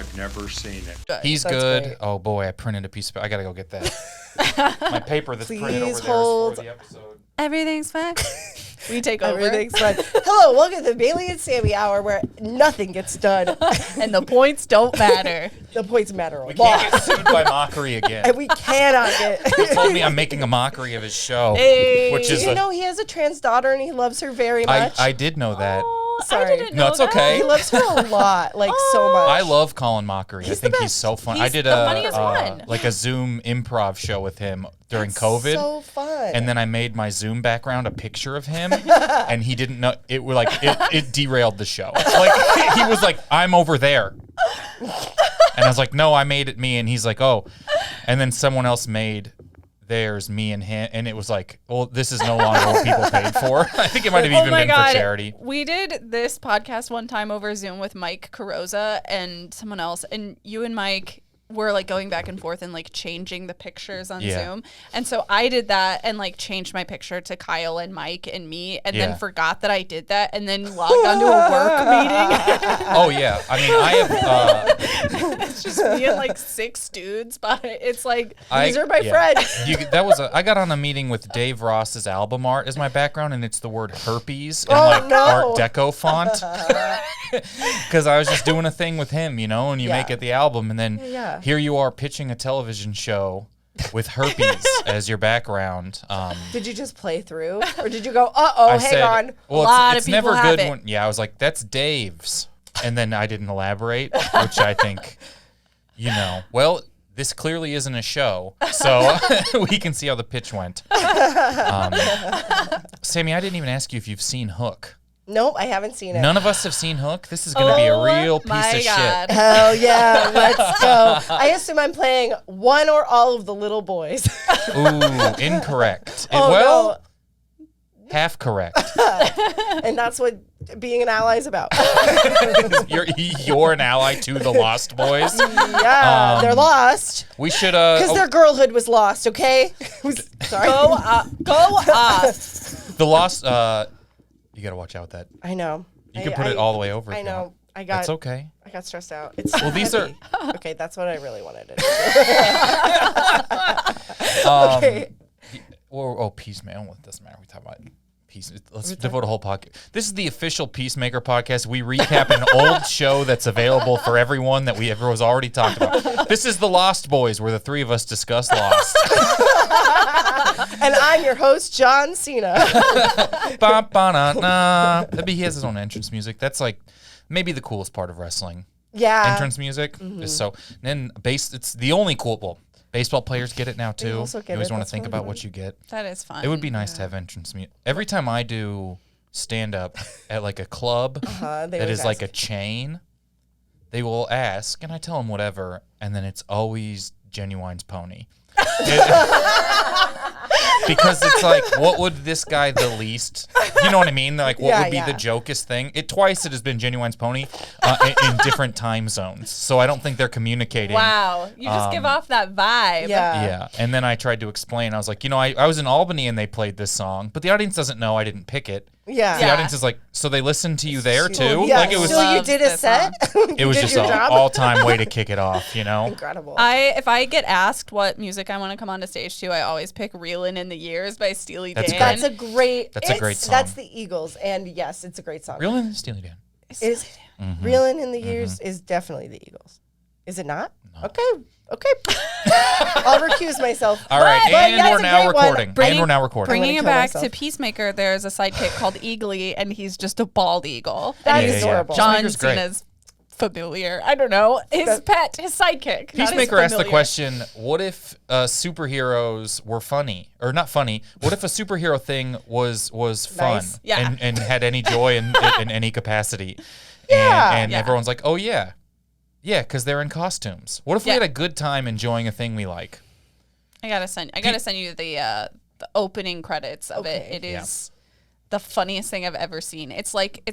I've never seen it. He's That's good. great. Oh boy, I printed a piece of. I gotta go get that. My paper that's printed over Please there hold. is for the episode. Everything's fine. We take over. Everything's fine. Hello, welcome to the Bailey and Sammy Hour, where nothing gets done. And the points don't matter. The points matter a We lot. can't get sued by mockery again. And we cannot get. He told me I'm making a mockery of his show, Hey. which is You know, he has a trans daughter and he loves her very I much. did know that. Oh, Sorry. I didn't No, know it's that. okay. He loves her a lot, like so much. I love Colin Mockery. He's I think the he's best. so fun. He's I did the funniest one. like a Zoom improv show with him during That's COVID. so fun. And then I made my Zoom background a picture of him, and he didn't know it. Were like it derailed the show. Like he was like, "I'm over there," and I was like, "No, I made it me." And he's like, "Oh," and then someone else made theirs, me and him, and it was like, "Well, this is no longer what people paid for." I think it might have even been for charity. We did this podcast one time over Zoom with Mike Carosa and someone else, and you and Mike were like going back and forth and like changing the pictures on Zoom. And so I did that and like changed my picture to Kyle and Mike and me, and then forgot that I did that, and then logged onto a work meeting. Oh yeah, I mean, I have. It's just me and like 6 dudes, but it's like These are my friends. I got on a meeting with Dave Ross's album art as my background, and it's the word herpes in Oh, like no. Art Deco font. Because I was just doing a thing with him, you know, and you make it the album, and then here you are pitching a television show with herpes as your background. Did you just play through? Or did you go, hang on? Well, lot it's of never people have good it. when, I was like, that's Dave's. And then I didn't elaborate, which I think, well, this clearly isn't a show, so we can see how the pitch went. Sammy, I didn't even ask you if you've seen Hook. Nope, I haven't seen it. None of us have seen Hook. This is going to be a real piece my of God. shit. Hell yeah, let's go. I assume I'm playing one or all of the little boys. Ooh, incorrect. Oh, half correct. And that's what being an ally is about. You're an ally to the Lost Boys. Yeah, they're lost. We should Because their girlhood was lost, okay? Sorry. go up. the Lost. You gotta watch out with that. I know. You can put it all the way over. I if you know. want. I got. That's okay. I got stressed out. It's Well, these are. okay. That's what I really wanted to do. Okay. Peacemaker. It doesn't matter. We talk about peace. Let's devote a whole podcast. This is the official Peacemaker podcast. We recap an old show that's available for everyone that everyone's already talked about. This is the Lost Boys, where the 3 of us discuss Lost. And I'm your host, John Cena. He has his own entrance music. That's like maybe the coolest part of wrestling. Yeah. Entrance music is so. And then it's the only cool. Well, baseball players get it now too. also get you always it. want to That's think really about fun. what you get. That is fun. It would be nice to have entrance music. Every time I do stand up at like a club that always is like ask. a chain, they will ask, and I tell them whatever, and then it's always Genuine's Pony. Because it's like, what would this guy the least, you know what I mean? Like, what would be the jokest thing? Twice it has been Genuine's Pony in different time zones. So I don't think they're communicating. Wow. You just give off that vibe. Yeah. And then I tried to explain. I was like, I was in Albany and they played this song, but the audience doesn't know I didn't pick it. Yeah. The audience is like, so they listened to you there too? Yeah. Like it was. So you did a set? It was just an all-time way to kick it off, Incredible. If I get asked what music I want to come on to stage to, I always pick "Reelin' in the Years" by Steely Dan. That's a great. That's a great song. That's the Eagles, and yes, it's a great song. Real in Steely Dan. Reelin' in the Years is definitely the Eagles. Is it not? No. Okay. I'll recuse myself. All right, But and that's we're a now great one. recording. Bringing Bringing kill it back myself. to Peacemaker, there's a sidekick called Eagly, and he's just a bald eagle. That And is he's adorable. John Peacemaker's great. Cena's familiar. I don't know. His pet, his sidekick. not his Peacemaker asked the familiar. question, what if superheroes were funny? Or not funny. What if a superhero thing was fun Nice. Yeah. and had any joy in any capacity? Yeah. And Yeah. everyone's like, oh, yeah. Yeah, because they're in costumes. What if we Yeah. had a good time enjoying a thing we like? I gotta send you the opening credits of it. Okay. It is the funniest thing I've ever seen. It's like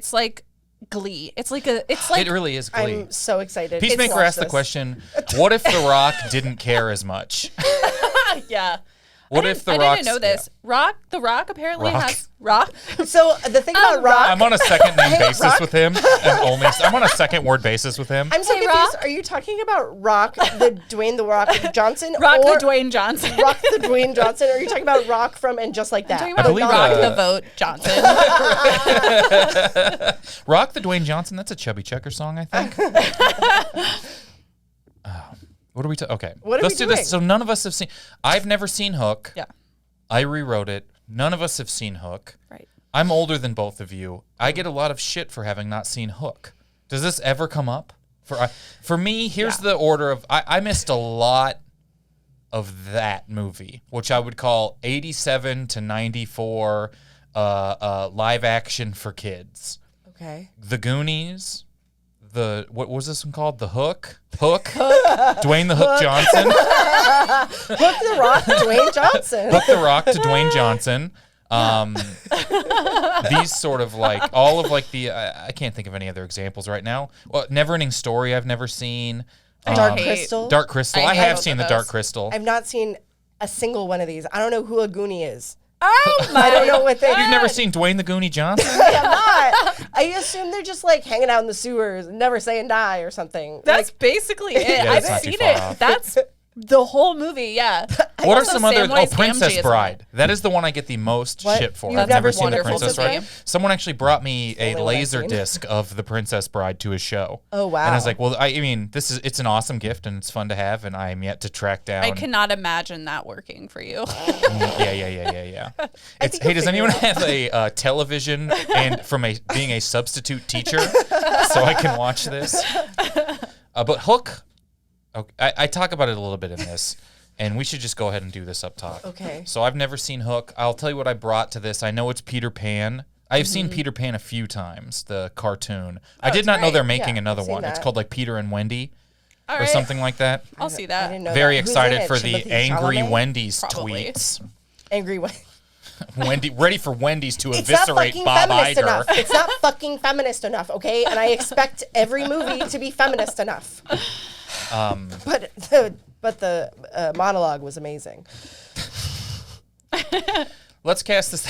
Glee. It's like It really is Glee. I'm so excited. Peacemaker Watch asked the this. question, what if The Rock didn't care as much? yeah. What if the I Rock? didn't know this. The Rock apparently Rock. has Rock. So the thing about Rock, I'm on a second name Hey, basis Rock. with him, and only I'm on a second word basis with him. I'm so Hey, confused. Rock. Are you talking about Rock, the Dwayne the Rock Johnson, Rock or the Dwayne Johnson. Rock the Dwayne Johnson? Or are you talking about Rock from And Just Like That? Talking I about believe, Rock the Vote Johnson. Rock the Dwayne Johnson. That's a Chubby Checker song, I think. What are we? Okay, What are let's we do doing? this. So none of us have seen. I've never seen Hook. Yeah. I rewrote it. None of us have seen Hook. Right. I'm older than both of you. I get a lot of shit for having not seen Hook. Does this ever come up? For me, here's the order of. I missed a lot of that movie, which I would call 87 to 94 live action for kids. Okay. The Goonies. What was this one called? The Hook? Dwayne the Hook Johnson. Hook the Rock, Dwayne Johnson. Hook the Rock to Dwayne Johnson. These sort of like all of like the I can't think of any other examples right now. Well, Neverending Story I've never seen. Dark hate- Crystal. Dark Crystal. I I hate have both seen of the those. Dark Crystal. I've not seen a single one of these. I don't know who a Goonie is. Oh my! I don't know what they. You've never seen Dwayne the Goonie Johnson? I'm not. I assume they're just like hanging out in the sewers, and never say and die or something. That's basically it. Yeah, I've that's not too seen far it. off. That's the whole movie. Yeah. What are Also, some other? Samwise Princess Gamgee is Bride. That is the one I get the most What? shit for. You've I've never never seen the Wonderful Princess Cookie? Bride. Someone actually brought me a only one I've laser seen. disc of the Princess Bride to a show. Oh, wow. And I was like, well, I mean, it's an awesome gift and it's fun to have, and I am yet to track down. I cannot imagine that working for you. Yeah. It's, think hey, you'll does figure anyone it out. have a television and from being a substitute teacher so I can watch this? But Hook, okay, I talk about it a little bit in this, and we should just go ahead and do this up top. Okay. So I've never seen Hook. I'll tell you what I brought to this. I know it's Peter Pan. I've Mm-hmm. seen Peter Pan a few times, the cartoon. I Oh, did it's not know great. they're making Yeah, another I've seen one. It's that. called like Peter and Wendy All or right. something like that. I'll see I that. didn't know Very that. Who's excited in it? for the Timothée Angry Chalamet? Wendy's Probably. tweets. Angry Wendy. Wendy, ready for Wendy's to It's not eviscerate fucking Bob feminist Iger. enough. It's not fucking feminist enough, okay? And I expect every movie to be feminist enough. But the monologue was amazing. Let's cast this.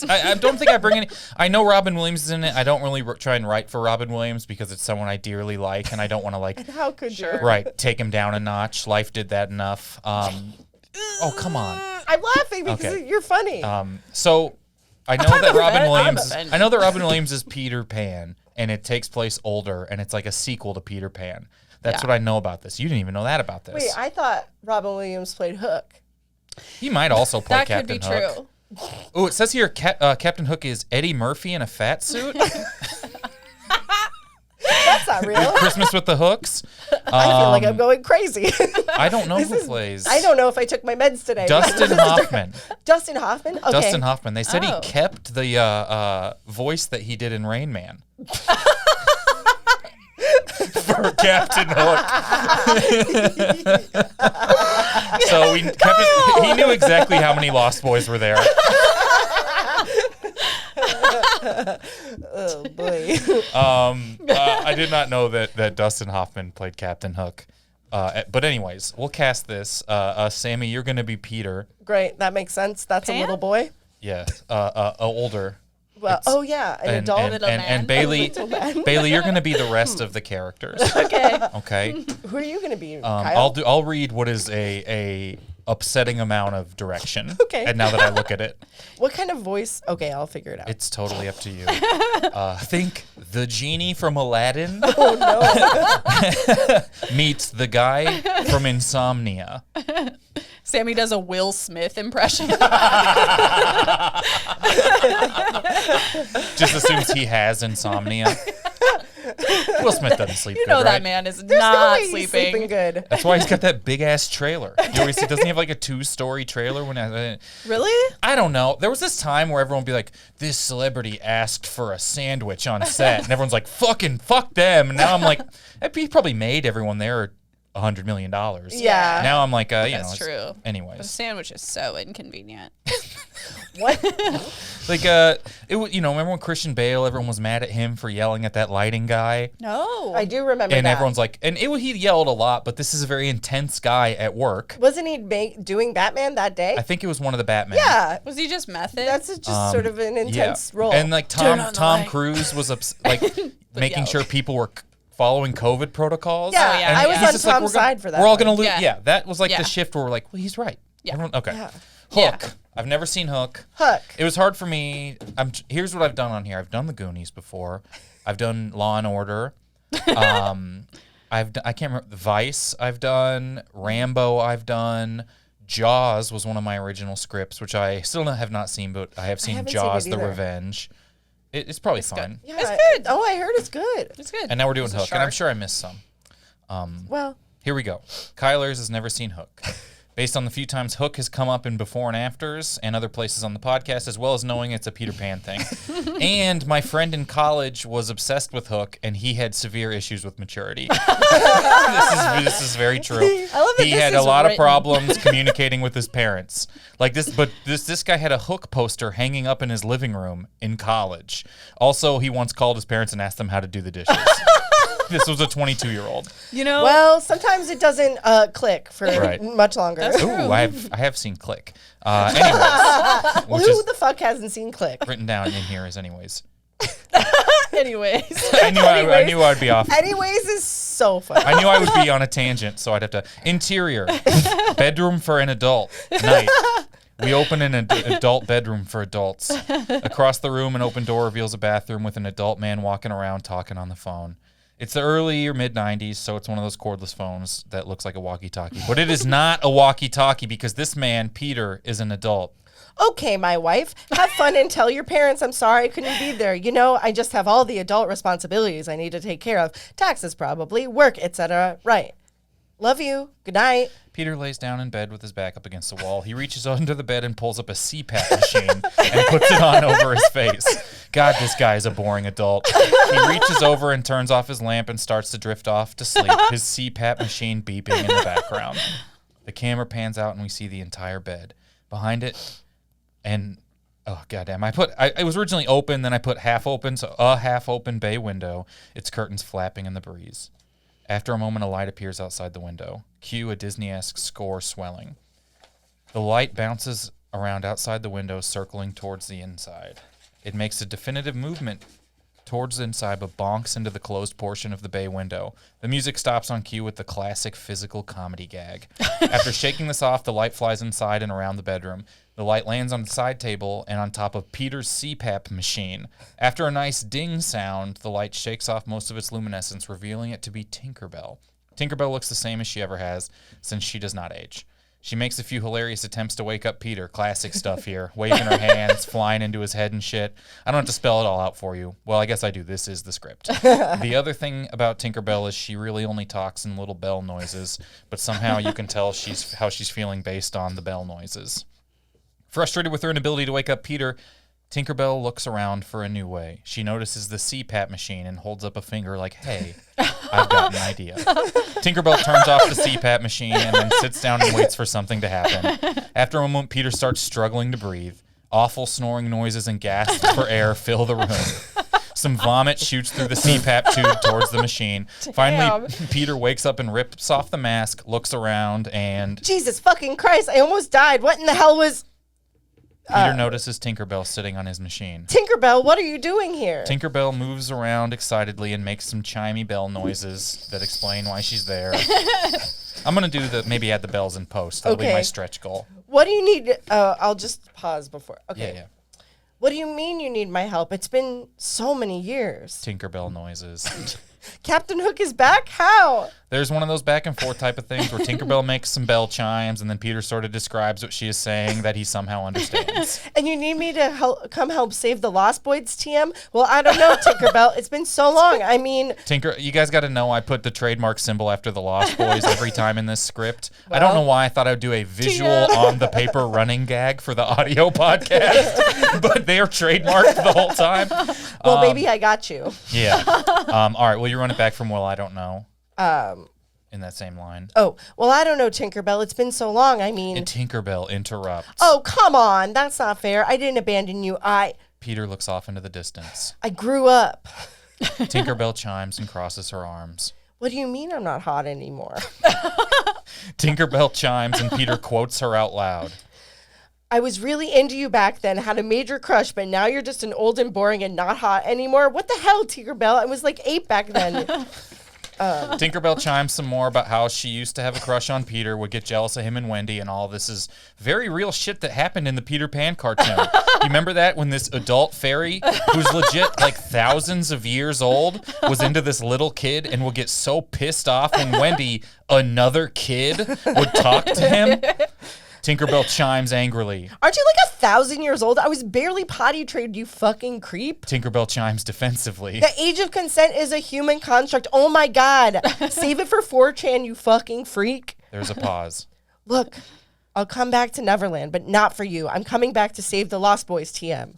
I don't think I bring any. I know Robin Williams is in it. I don't really try and write for Robin Williams because it's someone I dearly like, and I don't want to like How could you? take him down a notch. Life did that enough. Oh come on. I'm laughing because Okay. you're funny. So I know that Robin offended. Williams. I'm I know that Robin Williams is Peter Pan, and it takes place older, and it's like a sequel to Peter Pan. That's Yeah. what I know about this. You didn't even know that about this. Wait, I thought Robin Williams played Hook. He might also play That Captain could be Hook. true. Oh, it says here Captain Hook is Eddie Murphy in a fat suit. That's not real. Christmas with the Hooks. I feel like I'm going crazy. I don't know who plays. I don't know if I took my meds today. Dustin Hoffman. Dustin Hoffman? Okay. Dustin Hoffman. They said he Oh. kept the voice that he did in Rain Man. For Captain Hook. So he knew exactly how many Lost Boys were there. Oh, boy. I did not know that Dustin Hoffman played Captain Hook. But anyways, we'll cast this. Sammy, you're going to be Peter. Great. That makes sense. That's Pan? a little boy. Yeah, older. Well, oh, yeah. An adult. And Bailey, Bailey, you're going to be the rest of the characters. Okay. Okay. Who are you going to be, Kyle? I'll read what is a upsetting amount of direction. Okay. And now that I look at it, What kind of voice? Okay, I'll figure it out. it's totally up to you. Think the genie from Aladdin Oh, no. meets the guy from Insomnia. Sammy does a Will Smith impression. Just assumes he has insomnia. Will Smith doesn't sleep You good, know right? that man is There's no not way he's sleeping sleeping. good. That's why he's got that big ass trailer. You always see, doesn't he have like a 2-story trailer? Really? I don't know. There was this time where everyone would be like, this celebrity asked for a sandwich on set. And everyone's like, fuck them. And now I'm like, he probably made everyone there $100 million. Yeah. Now I'm like, That's true. The Anyways, sandwich is so inconvenient. What? like, remember when Christian Bale? Everyone was mad at him for yelling at that lighting guy. No. I do remember And that. everyone's like, he yelled a lot, but this is a very intense guy at work. Wasn't he doing Batman that day? I think it was one of the Batman. Yeah. Was he just method? That's just sort of an intense role. And like Turn on the Tom light. Cruise was making yell. sure people were following COVID protocols. Yeah, Oh, yeah. I was he's on just like, Tom's side for that. We're all gonna one. lose. Yeah. Yeah, that was like Yeah. the shift where we're like, well, he's right. Yeah. Okay. Yeah. Hook. Yeah. I've never seen Hook. Hook. It was hard for me. Here's what I've done on here. I've done the Goonies before. I've done Law and Order. I can't remember Vice. I've done Rambo. I've done Jaws was one of my original scripts, which I still have not seen, but I have seen haven't seen Jaws: it The either. Revenge. It's probably fun. Yeah, It's good. Oh, I heard it's good. It's good. And now we're doing It's a Hook, and I'm shark. sure I missed some. Well, Here we go. Kyler's has never seen Hook. Based on the few times Hook has come up in before and afters and other places on the podcast, as well as knowing it's a Peter Pan thing. And my friend in college was obsessed with Hook, and he had severe issues with maturity. This is very true. I love that He this had a is lot of written. problems communicating with his parents. This guy had a Hook poster hanging up in his living room in college. Also, he once called his parents and asked them how to do the dishes. This was a 22-year-old. You know, well, sometimes it doesn't click for Right. much longer. That's Ooh, true. I have seen Click. Anyways, Well, which who is the fuck hasn't seen Click? written down in here as anyways. anyways. I knew I'd be off. Anyways is so fun. I knew I would be on a tangent, so I'd have to. Interior, bedroom for an adult. Night. We open an adult bedroom for adults. Across the room, an open door reveals a bathroom with an adult man walking around talking on the phone. It's the early or mid-90s, so it's one of those cordless phones that looks like a walkie-talkie. But it is not a walkie-talkie because this man, Peter, is an adult. Okay, my wife, have fun and tell your parents I'm sorry I couldn't be there. You know, I just have all the adult responsibilities I need to take care of. Taxes probably, work, etc. Right. Love you. Good night. Peter lays down in bed with his back up against the wall. He reaches under the bed and pulls up a CPAP machine and puts it on over his face. God, this guy is a boring adult. He reaches over and turns off his lamp and starts to drift off to sleep, his CPAP machine beeping in the background. The camera pans out and we see the entire bed. Behind it, and oh goddamn! It was originally open, then I put half open, so a half open bay window. Its curtains flapping in the breeze. After a moment, a light appears outside the window. Cue a Disney-esque score swelling. The light bounces around outside the window, circling towards the inside. It makes a definitive movement towards the inside, but bonks into the closed portion of the bay window. The music stops on cue with the classic physical comedy gag. After shaking this off, the light flies inside and around the bedroom. The light lands on the side table and on top of Peter's CPAP machine. After a nice ding sound, the light shakes off most of its luminescence, revealing it to be Tinkerbell. Tinkerbell looks the same as she ever has, since she does not age. She makes a few hilarious attempts to wake up Peter. Classic stuff here. Waving her hands, flying into his head and shit. I don't have to spell it all out for you. Well, I guess I do. This is the script. The other thing about Tinkerbell is she really only talks in little bell noises, but somehow you can tell how she's feeling based on the bell noises. Frustrated with her inability to wake up Peter, Tinkerbell looks around for a new way. She notices the CPAP machine and holds up a finger like, hey, I've got an idea. Tinkerbell turns off the CPAP machine and then sits down and waits for something to happen. After a moment, Peter starts struggling to breathe. Awful snoring noises and gasps for air fill the room. Some vomit shoots through the CPAP tube towards the machine. Finally, Peter wakes up and rips off the mask, looks around, and Jesus fucking Christ, I almost died. What in the hell was... Peter notices Tinkerbell sitting on his machine. Tinkerbell, what are you doing here? Tinkerbell moves around excitedly and makes some chimey bell noises that explain why she's there. I'm going to maybe add the bells in post. That'll be my stretch goal. What do you need? I'll just pause before. Okay. Yeah. What do you mean you need my help? It's been so many years. Tinkerbell noises. Captain Hook is back? How? There's one of those back and forth type of things where Tinkerbell makes some bell chimes and then Peter sort of describes what she is saying that he somehow understands. And you need me to come help save the Lost Boys, TM? Well, I don't know, Tinkerbell. It's been so long. I mean... You guys got to know I put the trademark symbol after the Lost Boys every time in this script. I don't know why I thought I would do a visual on the paper running gag for the audio podcast, but they are trademarked the whole time. Well, baby, I got you. Yeah. All right. Well, you run it back from I don't know. in that same line. Oh, well, I don't know, Tinkerbell. It's been so long. I mean... And Tinkerbell interrupts. Oh, come on. That's not fair. I didn't abandon you. Peter looks off into the distance. I grew up. Tinkerbell chimes and crosses her arms. What do you mean I'm not hot anymore? Tinkerbell chimes and Peter quotes her out loud. I was really into you back then, had a major crush, but now you're just an old and boring and not hot anymore. What the hell, Tinkerbell? I was like 8 back then. Tinkerbell chimes some more about how she used to have a crush on Peter, would get jealous of him and Wendy, and all this is very real shit that happened in the Peter Pan cartoon. You remember that when this adult fairy, who's legit like thousands of years old, was into this little kid and would get so pissed off when Wendy, another kid, would talk to him? Tinkerbell chimes angrily. Aren't you like 1,000 years old? I was barely potty trained, you fucking creep. Tinkerbell chimes defensively. The age of consent is a human construct. Oh my God. Save it for 4chan, you fucking freak. There's a pause. Look, I'll come back to Neverland, but not for you. I'm coming back to save the Lost Boys TM.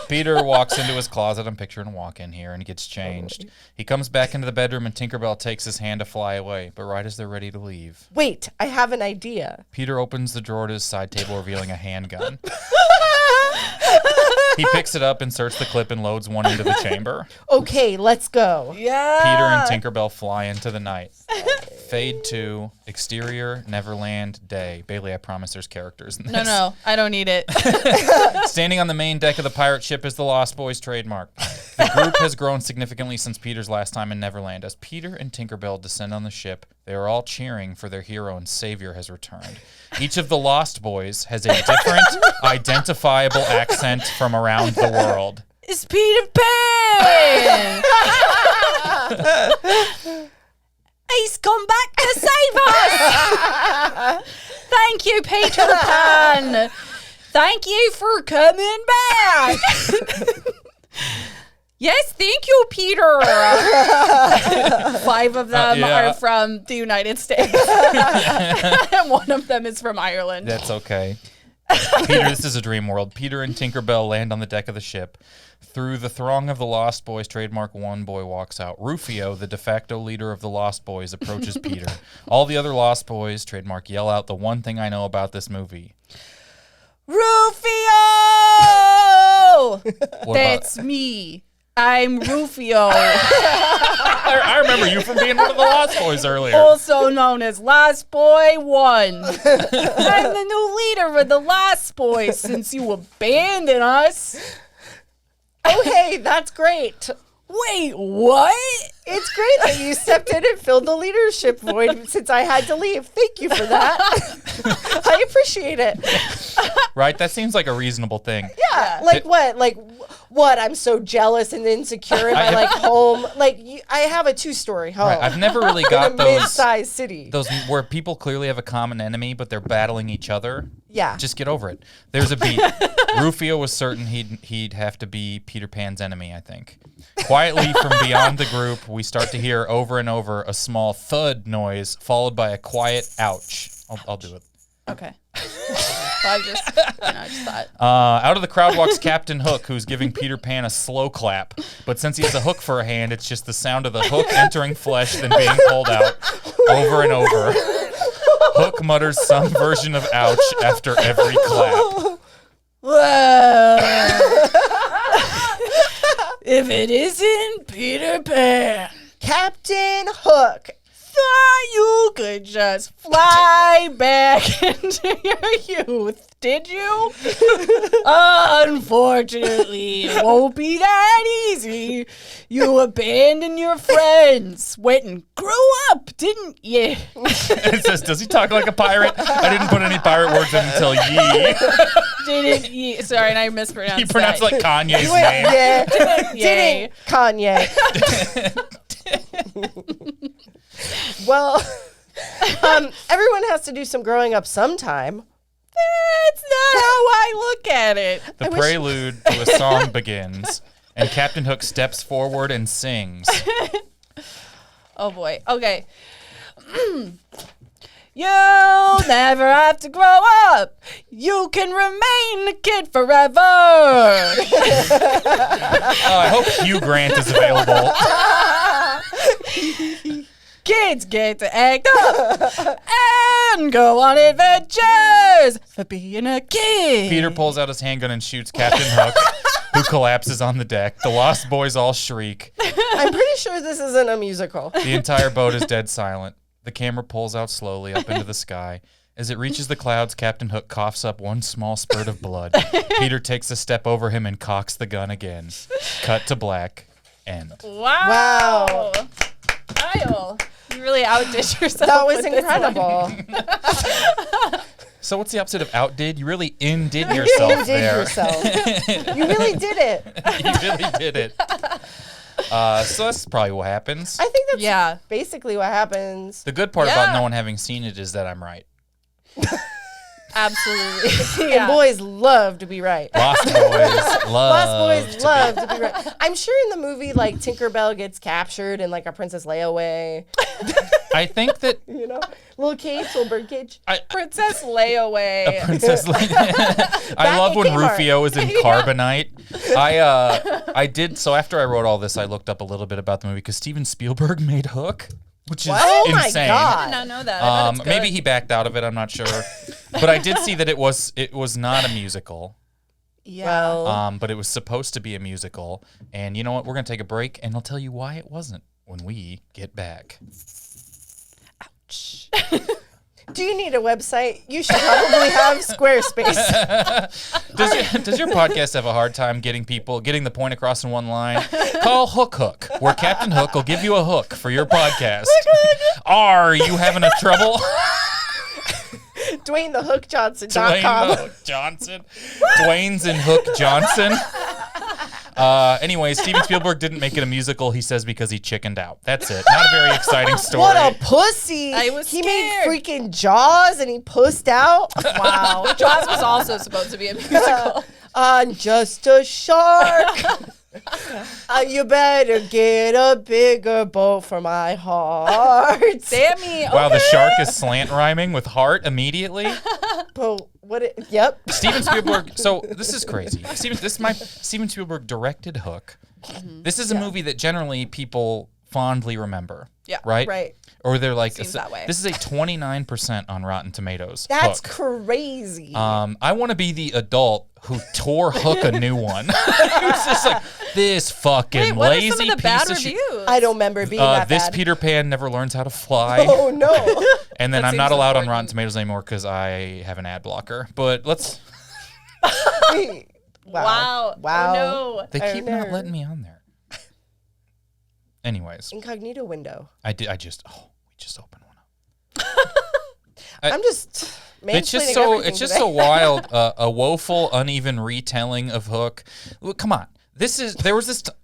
Peter walks into his closet. I'm picturing a walk-in here, and he gets changed. He comes back into the bedroom, and Tinkerbell takes his hand to fly away, but right as they're ready to leave. Wait, I have an idea. Peter opens the drawer to his side table, revealing a handgun. He picks it up, inserts the clip, and loads one into the chamber. Okay, let's go. Yeah. Peter and Tinkerbell fly into the night. Fade to exterior, Neverland, day. Bailey, I promise there's characters in this. No, I don't need it. Standing on the main deck of the pirate ship is the Lost Boys trademark. The group has grown significantly since Peter's last time in Neverland. As Peter and Tinkerbell descend on the ship, they are all cheering for their hero and savior has returned. Each of the Lost Boys has a different, identifiable accent from around the world. It's Peter Pan! He's come back to save us! Thank you, Peter Pan! Thank you for coming back! Yes, thank you, Peter. 5 of them are from the United States. And 1 of them is from Ireland. That's okay. Peter, this is a dream world. Peter and Tinkerbell land on the deck of the ship. Through the throng of the Lost Boys, trademark one boy walks out. Rufio, the de facto leader of the Lost Boys, approaches Peter. All the other Lost Boys, trademark, yell out the one thing I know about this movie. Rufio! That's me. I'm Rufio. I remember you from being one of the Lost Boys earlier. Also known as Lost Boy 1. I'm the new leader of the Lost Boys since you abandoned us. Oh, hey, that's great. Wait, what? It's great that you stepped in and filled the leadership void since I had to leave. Thank you for that. I appreciate it. Right? That seems like a reasonable thing. Yeah. Like what? Like what? I'm so jealous and insecure in my home. Like I have a 2-story home. Right. I've never really got in a mid-sized city. Those where people clearly have a common enemy, but they're battling each other. Yeah. Just get over it. There's a beat. Rufio was certain he'd have to be Peter Pan's enemy, I think. Quietly from beyond the group, we start to hear over and over a small thud noise, followed by a quiet ouch. I'll do it. Okay. I just thought. Out of the crowd walks Captain Hook, who's giving Peter Pan a slow clap. But since he has a hook for a hand, it's just the sound of the hook entering flesh, then being pulled out over and over. Hook mutters some version of ouch after every clap. If it isn't Peter Pan, Captain Hook. thought you could just fly back into your youth, did you? Unfortunately, it won't be that easy. You abandoned your friends, went and grew up, didn't you? It says, does he talk like a pirate? I didn't put any pirate words in until ye. Didn't ye? Sorry, and I mispronounced He pronounced that. like Kanye's name. Yeah. Yay. Didn't Kanye. Well, everyone has to do some growing up sometime. That's not how I look at it. The prelude to a song begins, and Captain Hook steps forward and sings. Oh boy. Okay. You'll never have to grow up. You can remain a kid forever. I hope Hugh Grant is available. Kids get to act up and go on adventures for being a kid. Peter pulls out his handgun and shoots Captain Hook, who collapses on the deck. The Lost Boys all shriek. I'm pretty sure this isn't a musical. The entire boat is dead silent. The camera pulls out slowly up into the sky. As it reaches the clouds, Captain Hook coughs up one small spurt of blood. Peter takes a step over him and cocks the gun again. Cut to black. End. Wow. Kyle, you really outdid yourself. That was with this incredible. So what's the opposite of outdid? You really indid yourself You did there. yourself. You really did it. You really did it. So that's probably what happens. I think that's basically what happens. The good part about no one having seen it is that I'm right. Absolutely. And boys love to be right. Lost Boys Love to be right. I'm sure in the movie, like, Tinkerbell gets captured in, like, a Princess Leia way. I think that You know? Little Kate, little birdcage. Princess Layaway. Princess Leia. I love at when Kmart. Rufio is in Carbonite. I did, so after I wrote all this, I looked up a little bit about the movie because Steven Spielberg made Hook, which is Oh my insane. God. I did not know that. I bet it's Maybe good. he backed out of it, I'm not sure. But I did see that it was not a musical. Yeah. Well, But it was supposed to be a musical. And you know what? We're going to take a break, and I'll tell you why it wasn't when we get back. do you need a website? You should probably have Squarespace. Does your podcast have a hard time getting the point across in one line? Call Hook, where Captain Hook will give you a hook for your podcast. Are you having a trouble? DwayneTheHookJohnson.com. Dwayne the Hook Johnson. Dwayne's and Hook Johnson. Anyway, Steven Spielberg didn't make it a musical, he says, because he chickened out. That's it. Not a very exciting story. What a pussy. I was He scared. made freaking Jaws and he pussed out. Wow. Jaws was also supposed to be a musical. I'm just a shark. You better get a bigger boat for my heart. Sammy. Wow, the shark is slant rhyming with heart immediately. But yep. Steven Spielberg. So this is crazy. Steven Spielberg directed Hook. This is a movie that generally people fondly remember. Yeah. Right. Right. Or they're like, Seems that way. This is a 29% on Rotten Tomatoes. That's Hook. crazy. I want to be the adult who tore Hook a new one. It's just like this fucking Wait, what lazy are some of the piece bad of shit. reviews? I don't remember being that This bad. Peter Pan never learns how to fly. Oh no. And then That I'm not seems allowed on important. Rotten Tomatoes anymore because I have an ad blocker. But let's. Wow. Wow. Oh, no. They Oh, keep no. not letting me on there. Anyways, Incognito window. we just opened one up. I'm just It's just mansplaining so everything just today. so wild. A woeful, uneven retelling of Hook. Look, come on.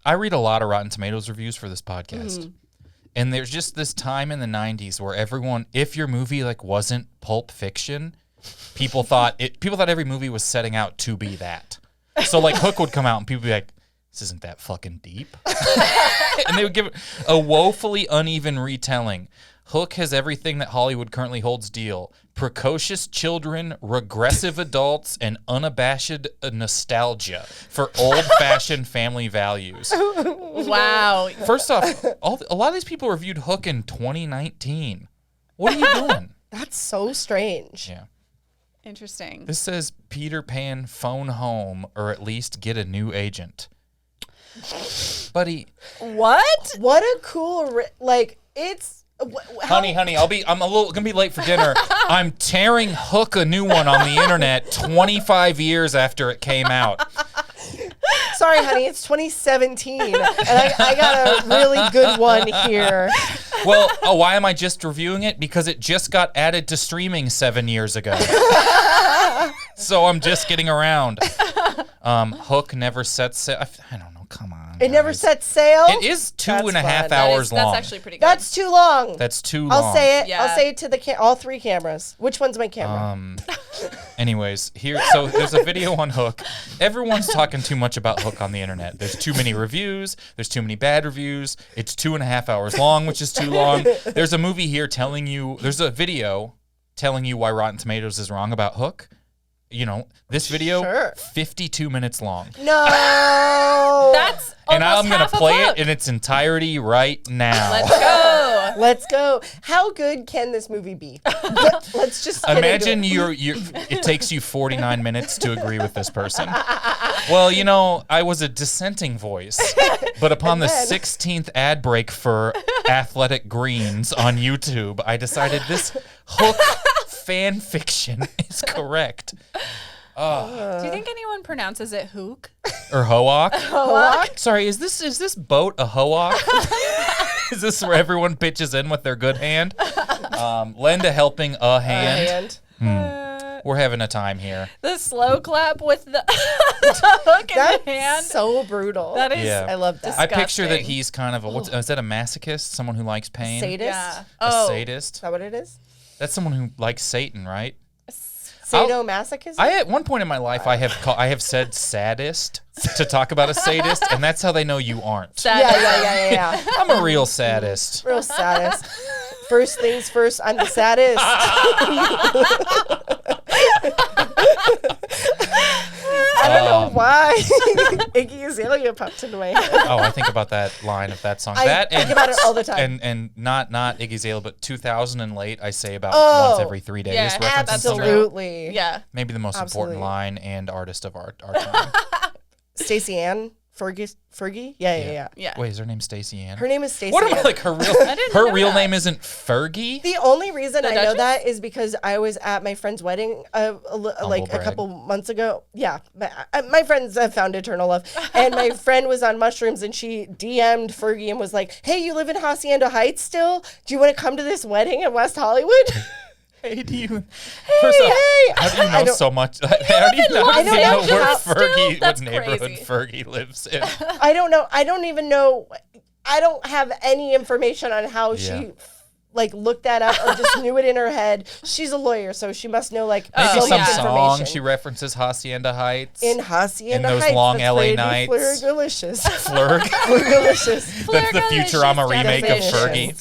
I read a lot of Rotten Tomatoes reviews for this podcast. And there's just this time in the 90s where everyone, if your movie like wasn't Pulp Fiction, people thought every movie was setting out to be that. So like Hook would come out and people would be like, this isn't that fucking deep. And they would give it a woefully uneven retelling. Hook has everything that Hollywood currently holds dear. Precocious children, regressive adults, and unabashed nostalgia for old-fashioned family values. Wow. First off, a lot of these people reviewed Hook in 2019. What are you doing? That's so strange. Yeah. Interesting. This says Peter Pan phone home or at least get a new agent. Buddy, What? What a cool it's honey, I'm gonna be late for dinner. I'm tearing Hook a new one on the internet 25 years after it came out. Sorry, honey, it's 2017, and I got a really good one here. Well, why am I just reviewing it? Because it just got added to streaming 7 years ago. So I'm just getting around. Hook never sets. I don't know. Come on. It never guys. set sail. It is two That's and a half fun. hours long. That's actually pretty good. That's too long. That's too long. I'll say it. Yeah. I'll say it to the all three cameras. Which one's my camera? Anyways, so there's a video on Hook. Everyone's talking too much about Hook on the internet. There's too many reviews. There's too many bad reviews. It's 2.5 hours long, which is too long. There's a movie here there's a video telling you why Rotten Tomatoes is wrong about Hook. You know, this video, Sure. 52 minutes long. No. That's And almost I'm going half to of play Hook. it in its entirety right now. Let's go. Yeah. Let's go. How good can this movie be? Let's just get Imagine into it. it takes you 49 minutes to agree with this person. Well, you know, I was a dissenting voice, but upon the 16th ad break for Athletic Greens on YouTube, I decided this hook fan fiction is correct. Do you think anyone pronounces it hook? Or hoak? Hoak? Sorry, is this boat a hoak? Is this where everyone pitches in with their good hand? Lend a helping hand. We're having a time here. The slow clap with the, the hook in That's the hand. so brutal. That is Yeah. I love that. I picture that disgusting. he's kind of is that a masochist? Someone who likes pain? Sadist? Yeah. Is A sadist? that what it is? That's someone who likes Satan, right? Sadomasochism? At one point in my life, I have said sadist to talk about a sadist, and that's how they know you aren't. Yeah. I'm a real sadist. Real saddest. First things first, I'm the saddest. I don't know why Iggy Azalea popped into my head. Oh, I think about that line of that song. I think about it all the time. And not Iggy Azalea, but 2000 and late. I say about Oh, once every 3 days. yeah, referencing that's something. true. Absolutely. Yeah. Maybe the most Absolutely. important line and artist of our time. Stacey Ann Fergie? Yeah. Yeah. Wait, is her name Stacey Ann? Her name is Stacey What am I Ann. like? Her didn't know real that. name isn't Fergie. The only reason I know Duchess? that is because I was at my friend's wedding like a brag. couple months ago. Yeah, my friends have found eternal love. And my friend was on mushrooms and she DM'd Fergie and was like, hey, you live in Hacienda Heights still? Do you want to come to this wedding in West Hollywood? Hey, do you? Hey, How do you I know don't- so much? How do you know, I don't know where how- Fergie, That's what neighborhood crazy. Fergie lives in? I don't know. I don't even know. I don't have any information on how Yeah. she like looked that up or just knew it in her head. She's a lawyer, so she must know like Maybe so some much song information. she references Hacienda Heights. In Hacienda In those Heights, long that's LA Lady nights. Flurgalicious. Flurg. Flurgalicious. That's the Futurama remake of Fergie.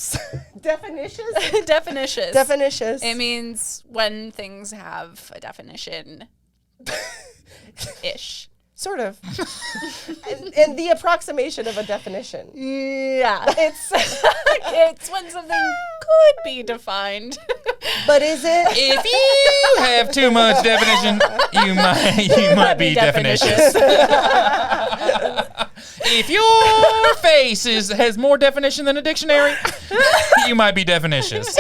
Definitions? Definitions. Definitions. It means when things have a definition. Ish. Sort of. and the approximation of a definition. Yeah. It's when something could be defined. But is it? If you have too much definition, you might be definitious. If your face has more definition than a dictionary, you might be definitious.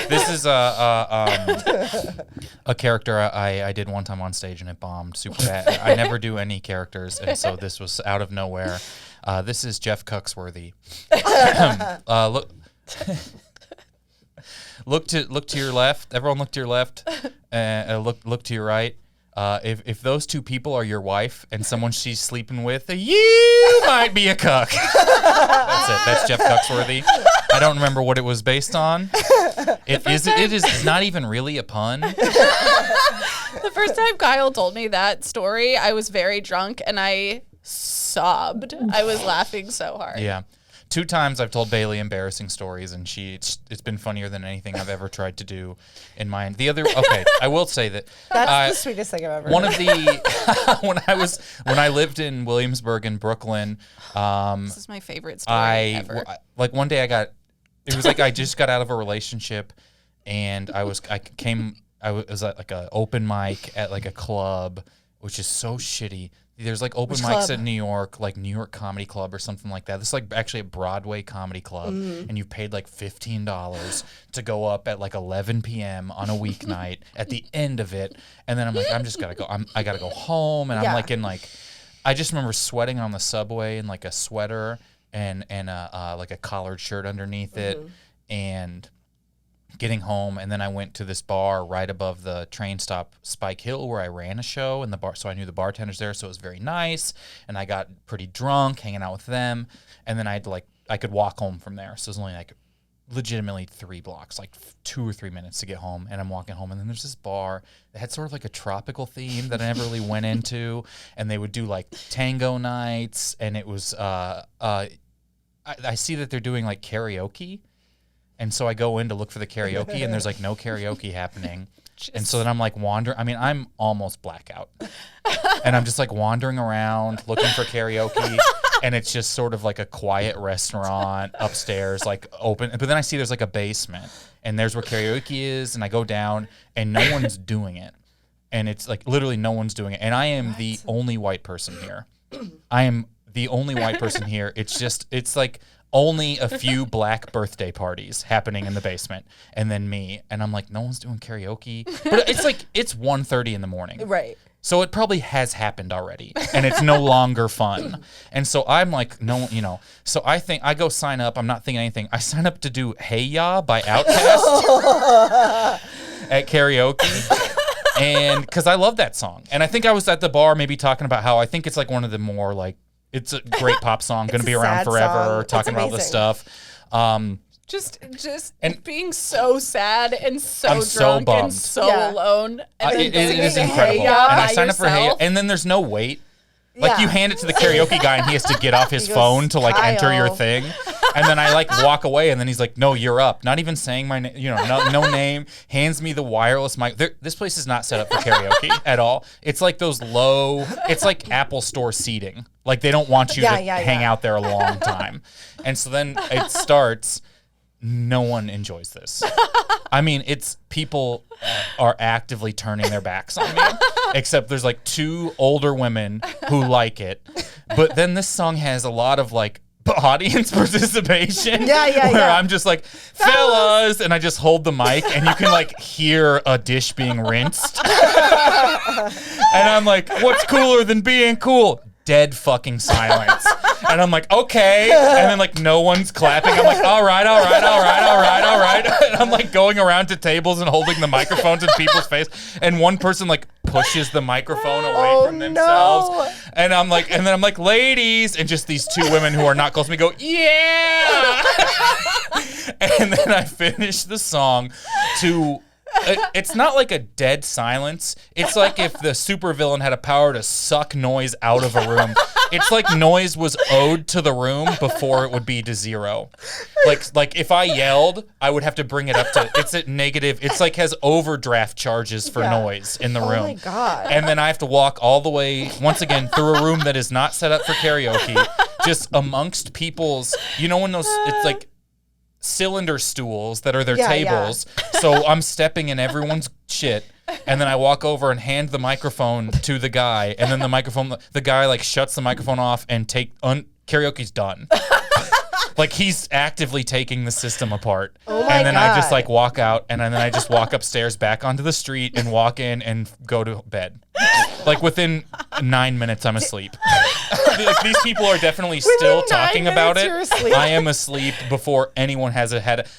This is a character I did one time on stage and it bombed super bad. I never do any characters, and so this was out of nowhere. This is Jeff Cuxworthy. Look to your left. Everyone, look to your left. Look to your right. If those two people are your wife and someone she's sleeping with, you might be a cuck. That's it. That's Jeff Cuxworthy. I don't remember what it was based on. It is not even really a pun. The first time Kyle told me that story, I was very drunk and I sobbed. I was laughing so hard. Yeah. 2 times I've told Bailey embarrassing stories, and it's been funnier than anything I've ever tried to do in mine. I will say that That's the sweetest thing I've ever one heard. of the when I lived in Williamsburg in Brooklyn, This is my favorite story ever. like one day it was like I just got out of a relationship, and I was at like an open mic at like a club, which is so shitty. There's like open Which mics club? at New York, like New York Comedy Club or something like that. This is like actually a Broadway comedy club, and you paid like $15 to go up at like 11 p.m. on a weeknight at the end of it. And then I'm like, I gotta go home, and I'm Yeah. like I just remember sweating on the subway in like a sweater and like a collared shirt underneath it, and getting home. And then I went to this bar right above the train stop, Spike Hill, where I ran a show in the bar. So I knew the bartenders there, so it was very nice. And I got pretty drunk hanging out with them. And then I could walk home from there. So it was only like legitimately 3 blocks, like 2 or 3 minutes to get home. And I'm walking home, and then there's this bar that had sort of like a tropical theme that I never really went into. And they would do like tango nights, and it was I see that they're doing like karaoke. And so I go in to look for the karaoke, and there's like no karaoke happening. And so then I'm like wandering. I mean, I'm almost blackout. And I'm just like wandering around looking for karaoke. And it's just sort of like a quiet restaurant upstairs, like open. But then I see there's like a basement. And there's where karaoke is. And I go down and no one's doing it. And it's like literally no one's doing it. And I am the only white person here. I am the only white person here. It's like only a few black birthday parties happening in the basement, and then me. And I'm like, no one's doing karaoke. But it's like, it's 1:30 in the morning. Right. So it probably has happened already, and it's no longer fun. And so I'm like, no, so I think I go sign up. I'm not thinking anything. I sign up to do Hey Ya by Outkast at karaoke. And because I love that song. And I think I was at the bar maybe talking about how I think it's like one of the more like, it's a great pop song, going to be around forever, talking about this stuff. Just being so sad and so I'm drunk so bummed. and so alone. And It is incredible. Hey Ya And I by signed up for Hey Ya, yourself. and then there's no wait. Like Yeah. you hand it to the karaoke guy and he has to get off his He goes, phone to like enter your Kyle. thing. And then I like walk away and then he's like, no, you're up. Not even saying my name, no name, hands me the wireless mic. This place is not set up for karaoke at all. It's like those it's like Apple Store seating. Like they don't want you to hang out there a long time. And so then it starts. No one enjoys this. I mean, it's people are actively turning their backs on me, except there's like 2 older women who like it. But then this song has a lot of like audience participation. Where I'm just like, fellas, and I just hold the mic and you can like hear a dish being rinsed. And I'm like, what's cooler than being cool? Dead fucking silence. And I'm like, okay. And then like no one's clapping. I'm like, all right. And I'm like going around to tables and holding the microphones in people's face. And one person like pushes the microphone away from themselves. No. And I'm like, ladies, and just these 2 women who are not close to me go, yeah. And then I finish the song to it's not like a dead silence. It's like if the supervillain had a power to suck noise out of a room. It's like noise was owed to the room before it would be to 0. Like if I yelled, I would have to bring it up to, it's at negative. It's like has overdraft charges for noise in the room. Oh my God. And then I have to walk all the way, once again, through a room that is not set up for karaoke, just amongst people's, when those, it's like, cylinder stools that are their tables. So I'm stepping in everyone's shit, and then I walk over and hand the microphone to the guy, and then the guy like shuts the microphone off and karaoke's done. Like he's actively taking the system apart. Oh my and then God. I just like walk out, and then I just walk upstairs back onto the street and walk in and go to bed. Like within 9 minutes, I'm asleep. Like these people are definitely still talking about it. I am asleep before anyone has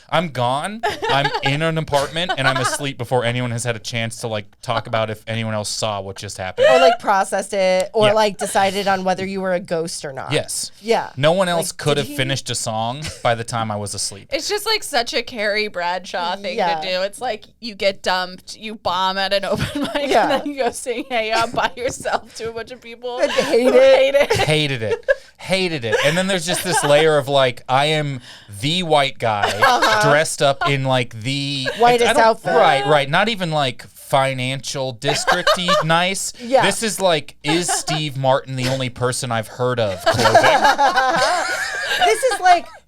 I'm gone. I'm in an apartment and I'm asleep before anyone has had a chance to like talk about if anyone else saw what just happened. Or like processed it, or like decided on whether you were a ghost or not. Yes. Yeah. No one else Like, could did have finished a song by the time I was asleep. It's just like such a Carrie Bradshaw thing to do. It's like you get dumped, you bomb at an open mic, and then you go sing Hey Ya by yourself to a bunch of people who hate it. Hated it. And then there's just this layer of like, I am the white guy dressed up in like the whitest outfit. Right. Not even like financial district-y nice. Yeah. This is like, is Steve Martin the only person I've heard of clothing?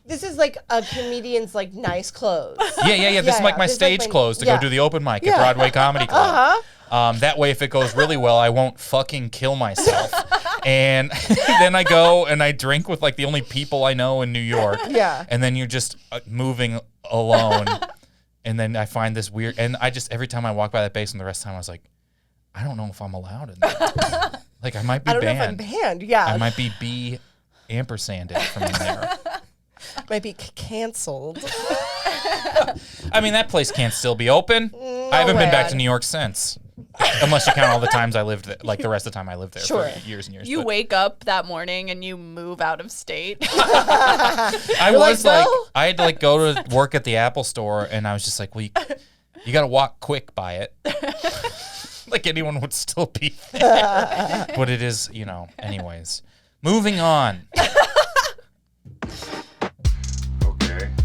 This is like a comedian's like nice clothes. Yeah. This is like my stage clothes to go do the open mic at Broadway Comedy Club. That way, if it goes really well, I won't fucking kill myself. And then I go and I drink with like the only people I know in New York. Yeah. And then you're just moving alone. And then I find this weird, and I just, every time I walk by that basement, the rest of the time I was like, I don't know if I'm allowed in there. Like I might be banned. I don't know if I'm banned. Yeah. I might be B-ampersanded from in there. Might be canceled. I mean, that place can't still be open. I haven't been back to New York since. Unless you count all the times I lived there, like the rest of the time I lived there for years and years. You wake up that morning and you move out of state. I was like, I had to like go to work at the Apple store, and I was just like, well, you got to walk quick by it. Like anyone would still be there. But it is, anyways. Moving on.